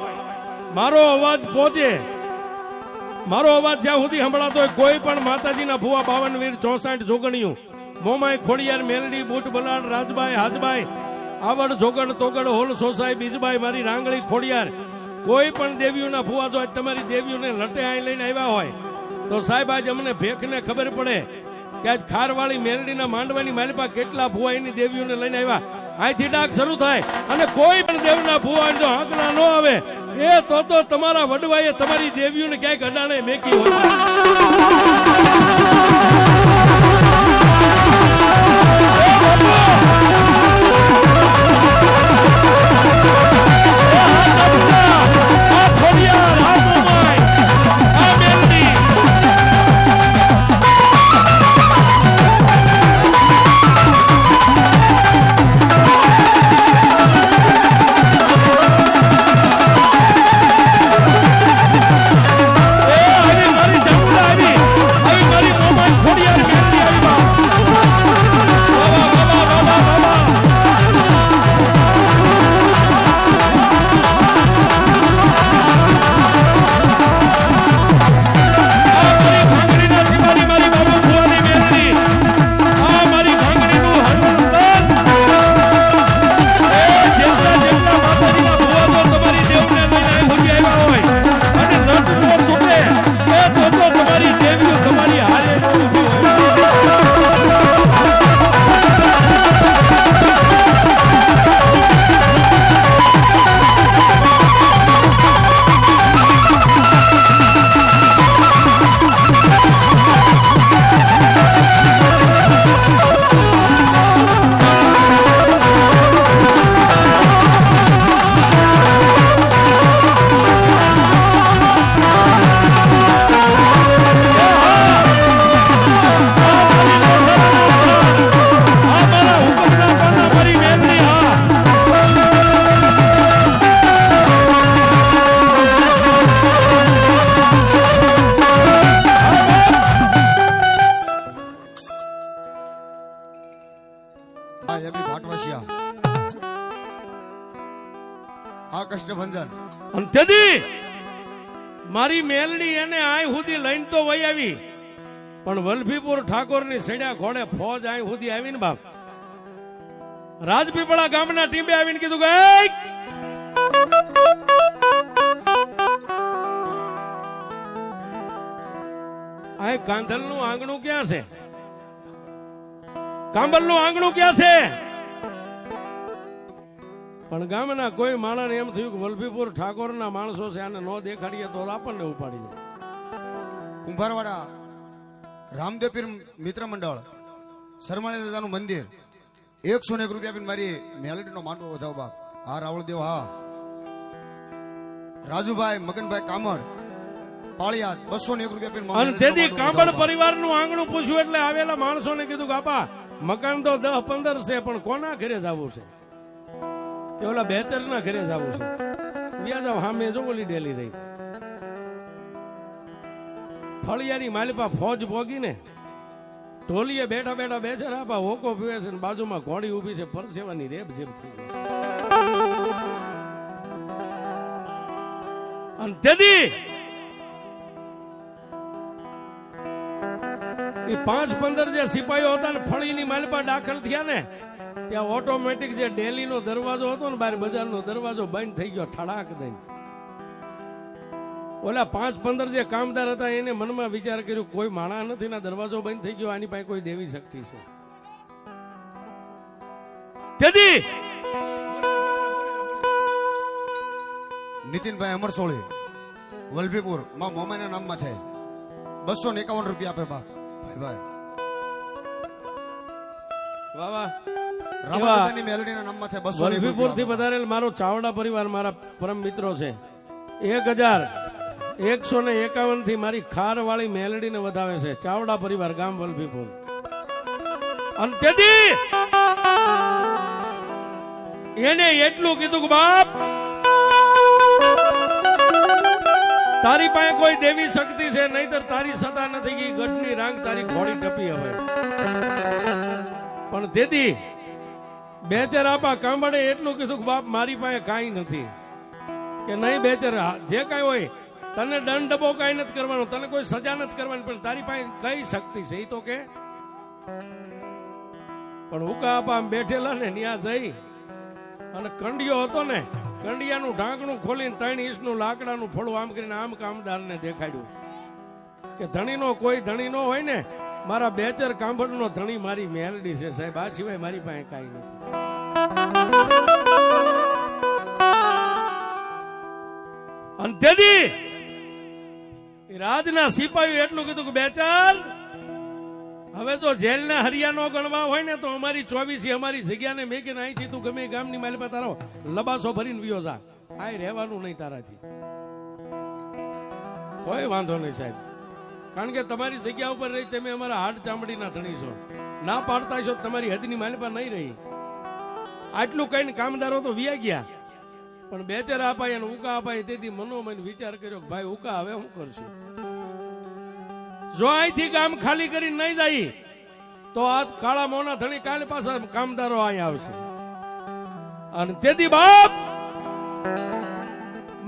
મારો અવાજ પહોંચે, મારો અવાજ જ્યાં સુધી સંભળાતો હોય, કોઈ પણ માતાજીના ભૂવા 52 વીર 64 જોગણીયું, મોમાઈ ખોડિયાર મેલડી બુટ બલાડ રાજભાઈ હાજભાઈ આવડ જોગણ તોગડ હોલ સોસાઈ બીજભાઈ મારી રાંગળી ખોડિયાર, કોઈ પણ દેવીઓના ભૂવા જો તમારી દેવીઓને લટે અહીં લઈને આવ્યા હોય તો સાહેબ આજ અમને ભેખને ખબર પડે કે આજ ખારવાળી મેલડીના માંડવાની માલિપા કેટલા ભૂવા એની દેવીઓને લઈને આવ્યા. અહીંથી ડાક શરૂ થાય અને કોઈ પણ દેવના ભૂવા જો હાંકલા ન આવે એ તો તમારા વડવાએ તમારી દેવીઓને ક્યાંક અડાણે મેકી હોય. ખોડિયાર તેથી મારી મેલડી એને આય સુધી લઈને તો વહી આવી, પણ વલભીપુર ઠાકોરની સડ્યા ઘોડે ફોજ આય સુધી આવી ને બાપ, રાજપીપળા ગામના ટીમે આવીને કીધું કે "એય! આ કાંધલ નું આંગણું ક્યાં છે? કાંબલ નું આંગણું ક્યાં છે?" પણ ગામના કોઈ માણસને એમ થયું કે વલભીપુર ઠાકોરના માણસો છે, આને નો દેખાડીએ તો આપણને ઉપાડી જાય. કુંભારવાડા રામદેવ પીર મિત્ર મંડળ શર્માળી દાદાનું મંદિર 101 રૂપિયા આપીને મારી મેલડીનો માંડવો વધાવો બાપ. હા રાવળદેવ, હા રાજુભાઈ મગનભાઈ કામળ પાળિયાદ 201 રૂપિયા આપીને અને તેથી કાંબળ પરિવારનું આંગણું પૂછ્યું એટલે આવેલા માણસોને કીધું કે આપા મકાન તો 10-15 છે, પણ કોના ઘરે જવું છે? કે ઓલા બેચર ના ઘરે જવું છે. વ્યાજ સામે જો ઓલી ડેલી રહી ફળિયાની માલિપા ફોજ ભોગીને ઢોલીએ બેઠા બેઠા બેચર આપા હોકો પીવે છે, બાજુમાં ઘોડી ઊભી છે, પરસેવાની રેબ જેમ થઈ ગઈ. અને તેથી એ 5-15 જે સિપાહીઓ હતા ને ફળીની માલિપા દાખલ થયા ને, ત્યાં ઓટોમેટિક જે ડેલીનો દરવાજો હતો ને બહાર બજારનો દરવાજો બંધ થઈ ગયો ઠડાક દઈને. ઓલા 5-15 જે કામદાર હતા એને મનમાં વિચાર કર્યો કોઈ માણસ નથી ને દરવાજો બંધ થઈ ગયો, આની પાસે કોઈ દેવી શક્તિ છે. તેથી નીતિનભાઈ અમરસોળી વલભીપુર માં મોમાના નામમાં છે 251 રૂપિયા આપે બાપ. ભાઈ ભાઈ વાહ વાહ. રામાદાદાની મેલડીના નામમાં છે 201 વલભીપુર થી પધારેલ મારો ચાવડા પરિવાર મારા પરમ મિત્રો છે. 1151 થી મારી ખાર વાળી મેલડીને વધાવે છે. ચાવડા પરિવાર, ગામ વલભીપુર. અને તેથી એને એટલું કીધું કે બાપ તારી પાસે કોઈ દેવી શક્તિ છે, નહીતર તારી સતા નથી ગઈ, ગઢની રાંગ તારી ઘોડી ટપી હવે. પણ તેથી બેચર આપા કાંબળે એટલું કીધું કે બાપ મારી પાસે કાંઈ નથી. કે નહીં બેચર, જે કાંઈ હોય તને દંડ ડબો કાંઈ નથી કરવાનો, તને કોઈ સજા નથી કરવાની, પણ તારી પાસે કઈ શક્તિ છે એ તો કે. પણ હુકા આપા આમ બેઠેલા ને ત્યાં જઈ અને કંડિયો હતો ને, કંડિયાનું ઢાંકણું ખોલીને 3 ઇંચનું લાકડાનું ફળું આમ કરીને આમ કામદારને દેખાડ્યું કે ધણીનો કોઈ ધણી નો હોય ને, મારા બેચર કાંબળનો ધણી મારી મેલડી છે સાહેબ, આ સિવાય મારી પાસે કાંઈ નથી. અને તેથી રાજના સિપાહીઓ એટલું કીધું કે બેચર હવે તો જેલના હરિયાનો ગણવા હોય ને તો અમારી 24 અમારી જગ્યાને મેકીને અહીંથી તું ગમે ગામની માલિપા તારો લબાસો ભરીને વિયો જા, આ રહેવાનું નહીં તારાથી. કોઈ વાંધો નહીં સાહેબ, કારણ કે તમારી જગ્યા ઉપર રહી તમે અમારા હાડ ચામડીના ધણી છો, ના પાડતા છો તમારી હદની માલિપા નહીં રહી. આટલું કહીને કામદારો તો વિયા ગયા. પણ બેચર અપાય અને ઉકા અપાય તેથી મનોમન વિચાર કર્યો કે ભાઈ ઉકા હવે હું કરશું? જો અહીંથી ગામ ખાલી કરી નહીં જાય તો આ કાળા મોના ધણી કાલે પાછા કામદારો અહીં આવશે. અને તેથી બાપ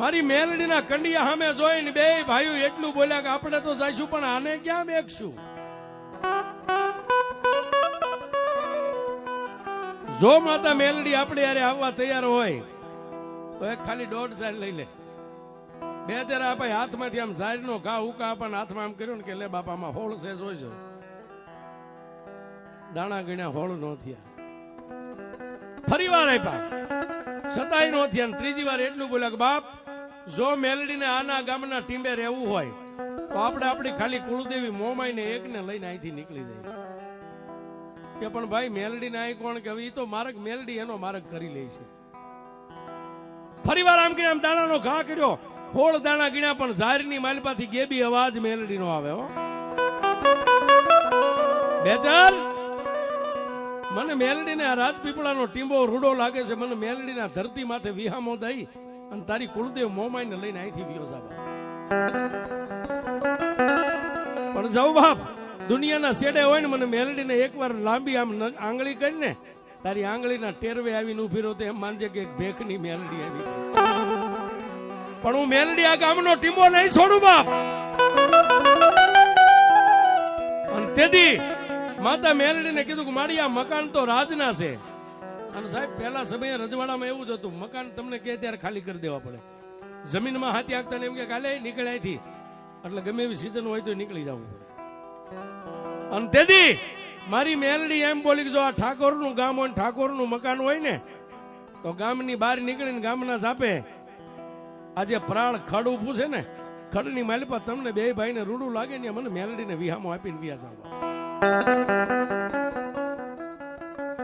મારી મેલડીના કંડિયા સામે જોઈને બે ભાઈઓ એટલું બોલ્યા કે આપણે તો જઈશું પણ આને ક્યાં મેકશું? જો માતા મેલડી આપણે યારે આવવા તૈયાર હોય તો એક ખાલી 1.5 ઝાર લઈ લે. બેચર આપે હાથમાંથી આમ ઝારનો ઘા ઉકા આપણને હાથમાં આમ કર્યો ને કે લે બાપામાં હોળ છે જોઈજો. દાણા ગણ્યા હોળ નો થયા. ફરી વાર આપ્યા છતાંય નો થયા. ત્રીજી વાર એટલું બોલ્યા કે બાપ જો મેલડીને આના ગામના ટીંબે રહેવું હોય તો આપણે આપણી ખાલી કુળદેવી મોમાઈને એકને લઈને અહીંથી નીકળી જાય. કે પણ ભાઈ મેલડીને અહીં કોણ કે એ તો માર્ગ મેલડી એનો માર્ગ કરી લે છે. ફરી વાર આમ કરીને આમ દાણાનો ઘા કર્યો, હોળ દાણા ગણ્યા પણ ઝારની માલિપાથી ગેબી અવાજ મેલડી નો આવે. હો બેચર મને મેલડીને આ રાજપીપળાનો ટીંબો રૂડો લાગે છે, મને મેલડીના ધરતી માથે વિહામો દઈ અને તારી કુળદેવ મોમાઈને લઈને અહીંથી વિયો જાવા. પણ જાઉં બાપ દુનિયાના છેડે હોય ને મને મેલડીને એકવાર લાંબી આમ આંગળી કરીને તારી આંગળીના ટેરવે આવીને ઉભી રહો તો એમ માનજે કે ભેખની મેલડી આવી. પણ હું મેલડી આ ગામનો ટીમો નહીં છોડું બાપ. અને તેથી માતા મેલડીને કીધું કે મારી આ મકાન તો રાજના છે. અને સાહેબ પહેલા સમયે રજવાડામાં એવું જ હતું, મકાન તમને કે ત્યારે ખાલી કરી દેવા પડે. જમીનમાં હાથી આગતા ને એમ કે કાલે નીકળે અહીંથી, એટલે ગમે એવી સિઝન હોય તો નીકળી જવું પડે. અને તેથી મારી મેલડી એમ બોલી કે જો આ ઠાકોરનું ગામ હોય, ઠાકોરનું મકાન હોય ને, તો ગામની બહાર નીકળીને ગામના ઝાપે આજે પ્રાળ ખડ ઉભું છે ને, ખડની માલિપા તમને બે ભાઈને રૂડું લાગે ને મને મેલડીને વિહામો આપીને વિયા જાવ.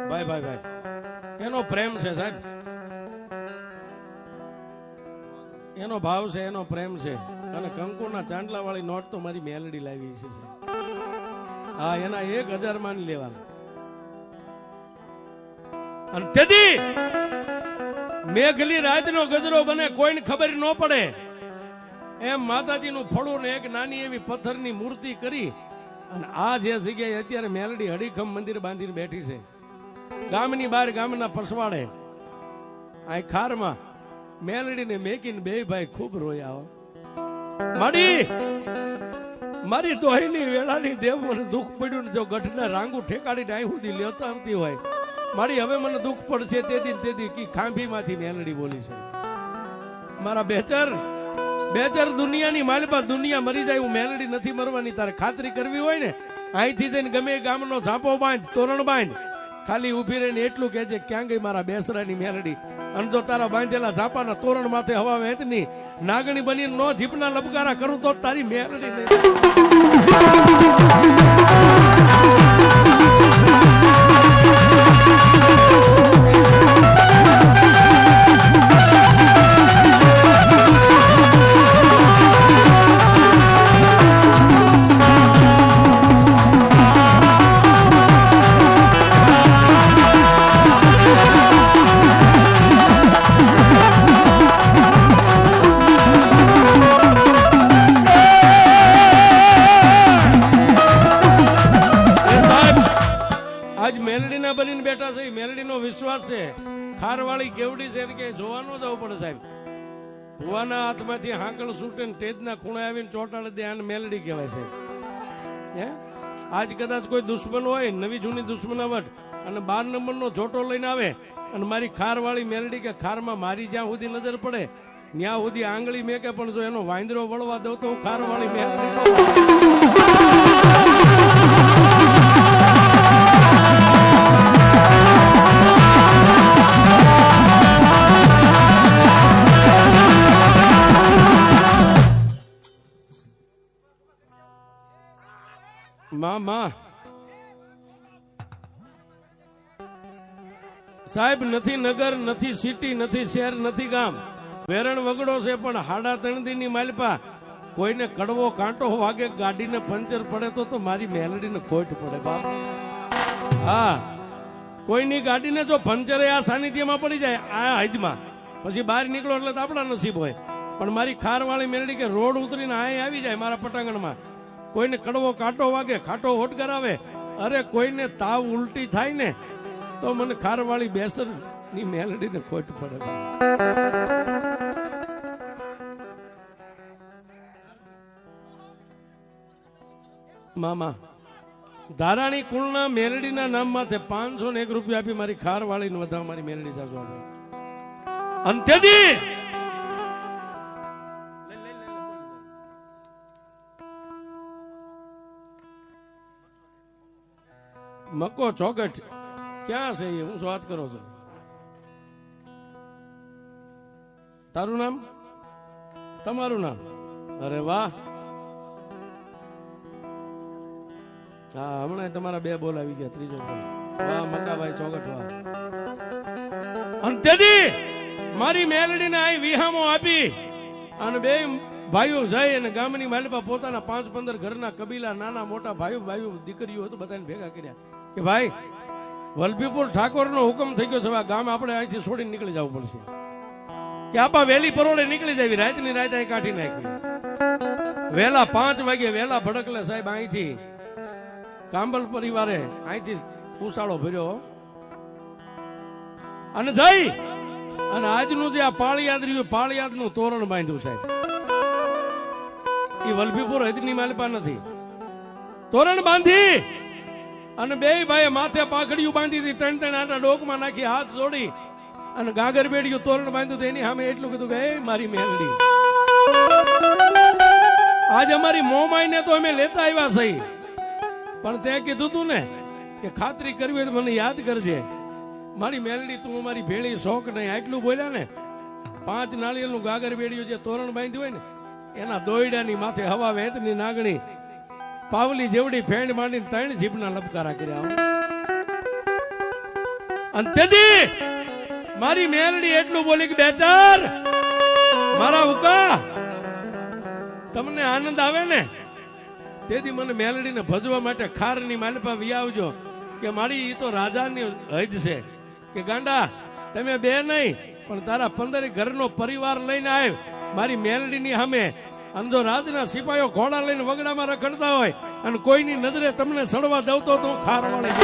ભાઈ ભાઈ ભાઈ એનો પ્રેમ છે સાહેબ, એનો ભાવ છે, એનો પ્રેમ છે. અને કંકુના ચાંદલા વાળી નોટ તો મારી મેલડી લાવી છે. હા, એના 1000 માની લેવાના. અને તેથી મેઘલી રાતનો ગજરો બને કોઈને ખબર ન પડે એમ માતાજીનું ફળું ને એક નાની એવી પથ્થરની મૂર્તિ કરી અને આ જે જગ્યાએ અત્યારે મેલડી હડીખમ મંદિર બાંધીને બેઠી છે, ગામની બહાર ગામના પસવાડે આ ખારમાં મેલડીને મેકીને બે ભાઈ ખૂબ રોયા. મારી દોહીની વેળાની દેવ મને દુઃખ પડ્યું ને જો ગઢના રાંગુ ઠેકાડીને અહીં સુધી લેતા આવતી હોય મારી, હવે મને દુઃખ પડશે તેથી કી ખાંભીમાંથી મેલડી બોલી છે. મારા બેચર દુનિયાની માલપા દુનિયા મરી જાય, હું મેલડી નથી મરવાની. તારે ખાતરી કરવી હોય ને અહીંથી જઈને ગમે ગામનો ઝાંપો બાંધ, તોરણ બાંધ, ખાલી ઉભી રહીને એટલું કહેજે ક્યાં ગઈ મારા બેસરાની મેલડી. અને જો તારા બાંધેલા ઝાપાના તોરણ માથે હવા વહેતની નાગણી બની નો જીપના લબકારા કરું તો તારી મેલડી નહીં. બનીને બેઠા છે, મેલડીનો વિશ્વાસ છે. ખારવાળી કેવડી છે કે જોવાનું જવું પડે સાહેબ. ભુવાના હાથમાંથી હાંકળ છૂટે ને ટેજના ખૂણે આવીને ચોટાડી દે, આને મેલડી કહેવાય છે. હે આજ કદાચ કોઈ દુશ્મન હોય, નવી જૂની દુશ્મનાવટ, અને 12 નંબરનો જોટો લઈને આવે અને મારી ખારવાળી મેલડી કે ખારમાં મારી જ્યાં સુધી નજર પડે ત્યાં સુધી આંગળી મેકે, પણ જો એનો વાંદરો વળવા દઉં તો હું ખારવાળી મેલડી માં સાહેબ. નથી નગર, નથી સિટી, નથી શહેર, નથી ગામ, વેરણ વગડો છે પણ હાડા તણદીની માલપા કોઈને કડવો કાંટો વાગે, ગાડીને પંચર પડે તો મારી મેલડીને ખોટ પડે બાપ. હા, કોઈની ગાડીને જો પંચરે આ સાનિધ્યમાં પડી જાય આ હદમાં, પછી બહાર નીકળો એટલે તો આપણા નસીબ હોય. પણ મારી ખારવાળી મેલડી કે રોડ ઉતરીને આ આવી જાય મારા પટાંગણમાં, કોઈને કડવો કાંટો વાગે, ખાટો હોટ કરાવે, અરે કોઈને તાવ ઉલટી થાય ને તો મને ખારવાળી બેસર ની મેલડીને ખોટ પડે. મામા ધારાણી કુળના મેલડીના નામ માથે 501 રૂપિયા આપી મારી ખારવાળી વધાવ મારી મેલડી જાજો. અંત્યદી મકો ચોકટ ક્યાં છે? હું શું વાત કરો છો? તારું નામ, તમારું નામ? અરે વાહ, હા હમણાં તમારા 2 બોલ આવી ગયા, ત્રીજો બોલ. વાહ મકાભાઈ ચોકટ, વાહ. અને તેથી મારી મેલડીને આ વિહામો આપી અને 2 ભાઈઓ જાય અને ગામની માલિપા પોતાના 5-15 ઘરના કબીલા, નાના મોટા ભાઈઓ દીકરીઓ હતું, બધાને ભેગા કર્યા કે ભાઈ વલભીપુર ઠાકોરનો હુકમ થઈ ગયો છે, ગામ આપણે અહીંથી છોડીને નીકળી જવું પડશે. કે આપા વેલી પરોડે નીકળી જાવી, રાતની રાત અહીં કાઢી નાખી. વેલા 5 વાગે વેલા ભડકલે સાહેબ અહીંથી કાંબલ પરિવારે અહીંથી ઉસાળો ભર્યો અને જઈ અને આજનું જે આ પાળિયાદ રહ્યું, પાળિયાદનું તોરણ બાંધ્યું સાહેબ, એ વલભીપુર હદની માલપા નથી. તોરણ બાંધી અને બે ભાઈ માથે પાખડીયું બાંધી હતી, ત્રણ ત્રણ આટા ડોકમાં નાખી, હાથ જોડી અને ગાગર બેડિયું તોરણ બાંધ્યું. એની સામે એટલું કીધું કે એ મારી મેલડી, આજ અમારી મોમાઈને તો અમે લેતા આવ્યા સહી, પણ તે કીધું તું ને કે ખાતરી કરવી હોય તો મને યાદ કરજે. મારી મેલડી તું મારી ભેળી શોખ નહીં. આટલું બોલ્યા ને, 5 નાળિયેરનું ગાગર બેડિયું જે તોરણ બાંધ્યું હોય ને, એના દોયડાની માથે હવા વેતની નાગણી પાવલી જેવડી ફેંડ માંડીને 3 જીભના લપકારા કર્યા. અને તેથી મારી મેલડી એટલું બોલી કે બેચાર મારા ઉકા, તમને આનંદ આવે ને તેથી મને મેલડીને ભજવા માટે ખારની માલપા વિયાવજો. કે મારી ઈ તો રાજાની હદ છે કે ગાંડા તમે બે નહીં પણ તારા 15 ઘરનો પરિવાર લઈને આવ મારી મેલડીની સામે. અને જો રાજના સિપાહીઓ ઘોડા લઈને વગડામાં રખડતા હોય અને કોઈની નજરે તમને સડવા દઉં તો હું ખારવાળી.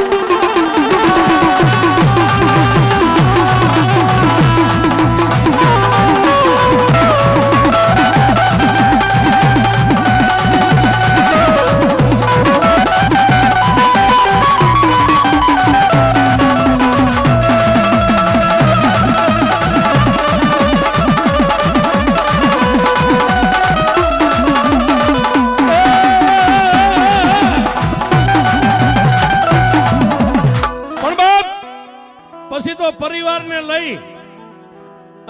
પછી તો પરિવારને લઈ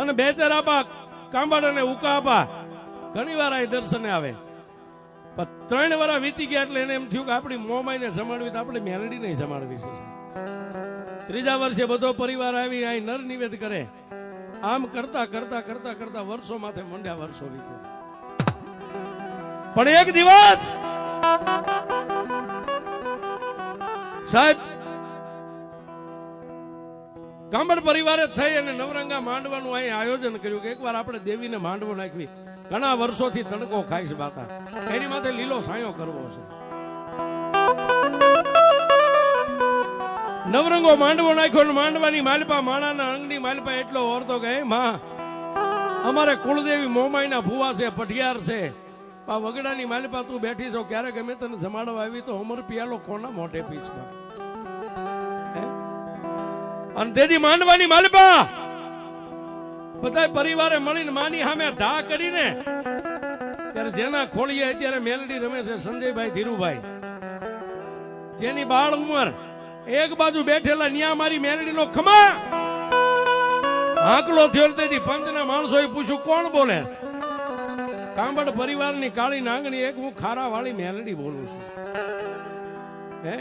અને બેચર આપા કાંબાડ અને ઉકા આપા ઘણી વાર આ દર્શને આવે. પણ 3 વર્ષ વીતી ગયા એટલે એને એમ થયું કે આપણી મોમાઈને સમાડવી તો આપણે મેલડી નહીં સમાડવી છે. 3જા વર્ષે બધો પરિવાર આવી અહીં નર નિવેદ કરે. આમ કરતા કરતા કરતા કરતા વર્ષો માથે મંડ્યા, વર્ષો વીત્યા. પણ એક દિવસ સાહેબ કાંબડ પરિવારે થઈ અને નવરંગા માંડવાનું અહીં આયોજન કર્યું કે એકવાર આપણે દેવીને માંડવો નાખવી. ઘણા વર્ષોથી તડકો ખાય છે બાતા, એની માથે લીલો સાયો કરવો છે. નવરંગો માંડવો નાખ્યો ને માંડવાની માલપા માણાના અંગની માલપા એટલો ઓરતો કે માં અમારે કુળદેવી મોમાઈના ભુવા છે, પઠિયાર છે, આ વગડાની માલપા તું બેઠી છો, ક્યારેક અમે તને જમાડવા આવી તો અમર પિયાલો કોના મોઢે પીછમાં. અને તેથી માંડવાની માલપા બધા પરિવારે મળીને માની સામે ધા કરીને ત્યારે જેના ખોળીએ અત્યારે મેલડી રમે છે સંજયભાઈ ધીરુભાઈ, જેની બાળ ઉંમર, એક બાજુ બેઠેલા ન્યા મારી મેલડીનો ખમા આંકલો થયો. તેથી પંચના માણસોએ પૂછ્યું કોણ બોલે? કાંબડ પરિવારની કાળી નાંગણી એક હું ખારા વાળી મેલડી બોલું છું. હે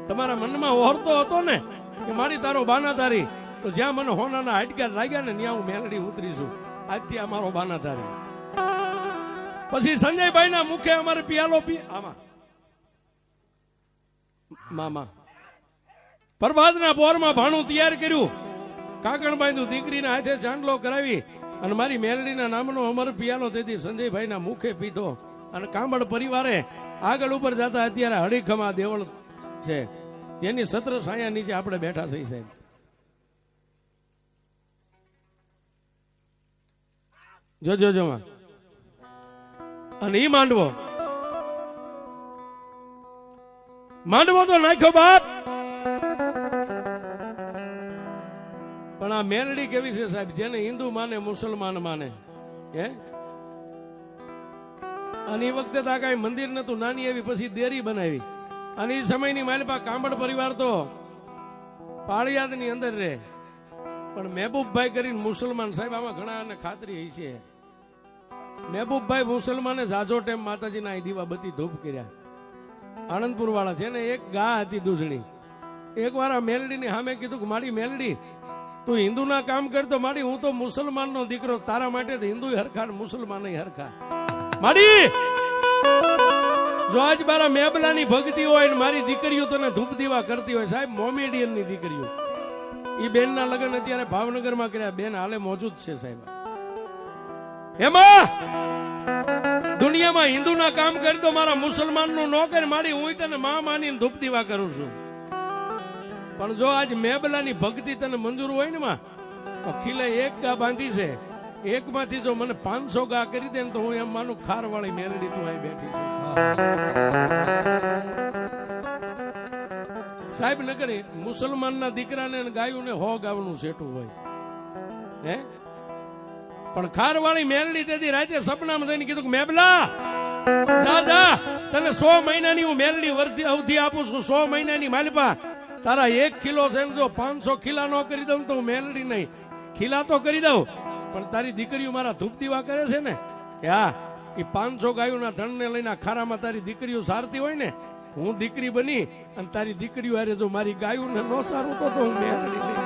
તમારા મનમાં ઓરતો હતો ને કે મારી તારો બાના તારી, તો જ્યાં મને હોનાના હાડકા લાગ્યા ને ત્યાં હું મેલડી ઉતરીશું. આજથી આ મારો બાના તારી. પછી સંજયભાઈ ના મુખે અમારે પિયાલો આમાં મામા પ્રભાતના પોરમાં ભાણું તૈયાર કર્યું, કાકણ બાંધ્યું, દીકરીના હાથે ચાંદલો કરાવી અને મારી મેલડીના નામનો અમર પિયાલો તેથી સંજયભાઈના મુખે પીધો. અને કાંબડ પરિવારે આગળ ઉપર જતા અત્યારે હળીખમા દેવળ છે, જેની સત્ર સાયા નીચે આપણે બેઠા છીએ સાહેબ. જોજો જોમાં અને ઈ માંડવો તો નાખ્યો બાપ. પણ આ મેલડી કેવી છે સાહેબ, જેને હિન્દુ માને મુસલમાન માને. હે અને એ વખતે તો કઈ મંદિર નતું, નાની એવી પછી દેરી બનાવી. અને એ સમયની માલપા કાંબડ પરિવાર તો પાળિયાદ ની અંદર રહે. પણ મહેબૂબભાઈ કરીને મુસલમાન સાહેબ, આમાં ઘણા ખાતરી છે, મહેબૂબભાઈ મુસલમાને જાજો ટેમ માતાજીના અહીં દીવા બત્તી ધૂપ કર્યા. આણંદપુર વાળા છે ને, એક ગા હતી દૂધણી. એક વાર આ મેલડીની સામે કીધું કે મારી મેલડી તું હિન્દુના કામ કરતો, મારી હું તો મુસલમાનનો દીકરો, તારા માટે હિન્દુ હરખા મુસલમાન હરખા. મારી જો આજ મારા મેબલાની ભક્તિ હોય ને મારી દીકરીઓ તને ધૂપ દીવા કરતી હોય સાહેબ, મોમેડિયન ની દીકરીઓ, એ બેન ના લગ્ન અત્યારે ભાવનગરમાં કર્યા. બેન હાલે મોજૂદ છે સાહેબ. એમાં દુનિયામાં હિન્દુના કામ કરતો મારા મુસલમાન નું ન કરે, મારી હું તને માં માની ધૂપ દીવા કરું છું. પણ જો આજ મેબલાની ભક્તિ તને મંજૂર હોય ને માં, તો ખીલે એક ગા બાંધી છે, એક માંથી જો મને 500 ગા કરી દે ને તો હું એમ માનું ખાર વાળી મેલડી તું અહીં બેઠી છે સાહેબ. નકર મુસલમાનના દીકરાને ગાયું ને 100 ગાવાનું સેટું હોય હે, પણ ખાર વાળી મેલડી તેથી રાતે સપનામાં જઈને કીધું કે મેબલા દાદા તને 100 મહિનાની હું મેલડી વર્તી અવધિ આપું છું, 100 મહિનાની માલપા તારા 1 કિલો છે ને જો 500 ખીલા નો કરી દઉં તો હું મેલડી નહીં, ખીલા તો કરી દઉં પણ તારી દીકરીઓ મારા ધૂપ દીવા કરે છે ને કે હા એ 500 ગાયોના ધણને લઈને ખારામાં તારી દીકરીઓ સારતી હોય ને, હું દીકરી બની અને તારી દીકરીઓ હારે જો મારી ગાયું ને નો સારું તો હું મેલડી નહીં.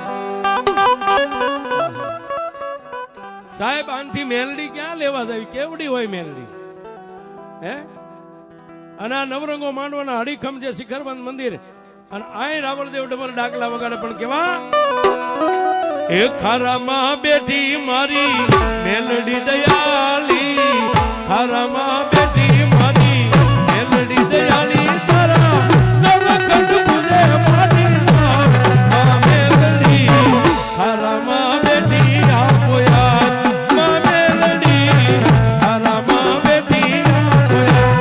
સાહેબ આનથી મેલડી ક્યાં લેવા જાવી, કેવડી હોય મેલડી હે. અને આ નવરંગો માંડવાના હડીખમ જે શિખરબંધ મંદિર અને આય રાવળદેવ ડમર ડાકલા વગાડે પણ કેવા એ ખારામાં બેઠી મારી મેલડી દયાળી, ખારામાં બેઠી મારી મેલડી દયાળી તારા નવખંડ પૂજે મારી માં મેલડી, ખારામાં બેઠી આપો યાર માં મેલડી, ખારામાં બેઠી આપો યાર.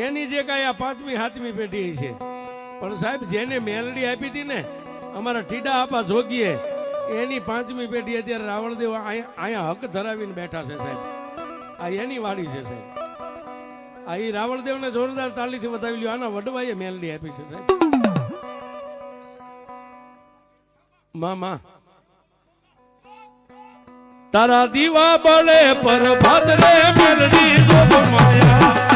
એની જે કઈ આ 5મી 7મી પેઢી છે પણ સાહેબ જેને મેલડી આપી હતી ને અમારા ટીડા આપા જોગીએ એની 5મી પેઢી અત્યારે રાવણદેવ અહીંયા હક ધરાવીને બેઠા છે સાહેબ. આ એની વાડી છે સાહેબ. આ ઈ રાવણદેવને જોરદાર તાલીથી વધાવી લ્યો. આના વડવાઈએ મેલડી આપી છે સાહેબ. મામા તારા દીવા બળે પર ભાદરે મેલડી જોબ માયા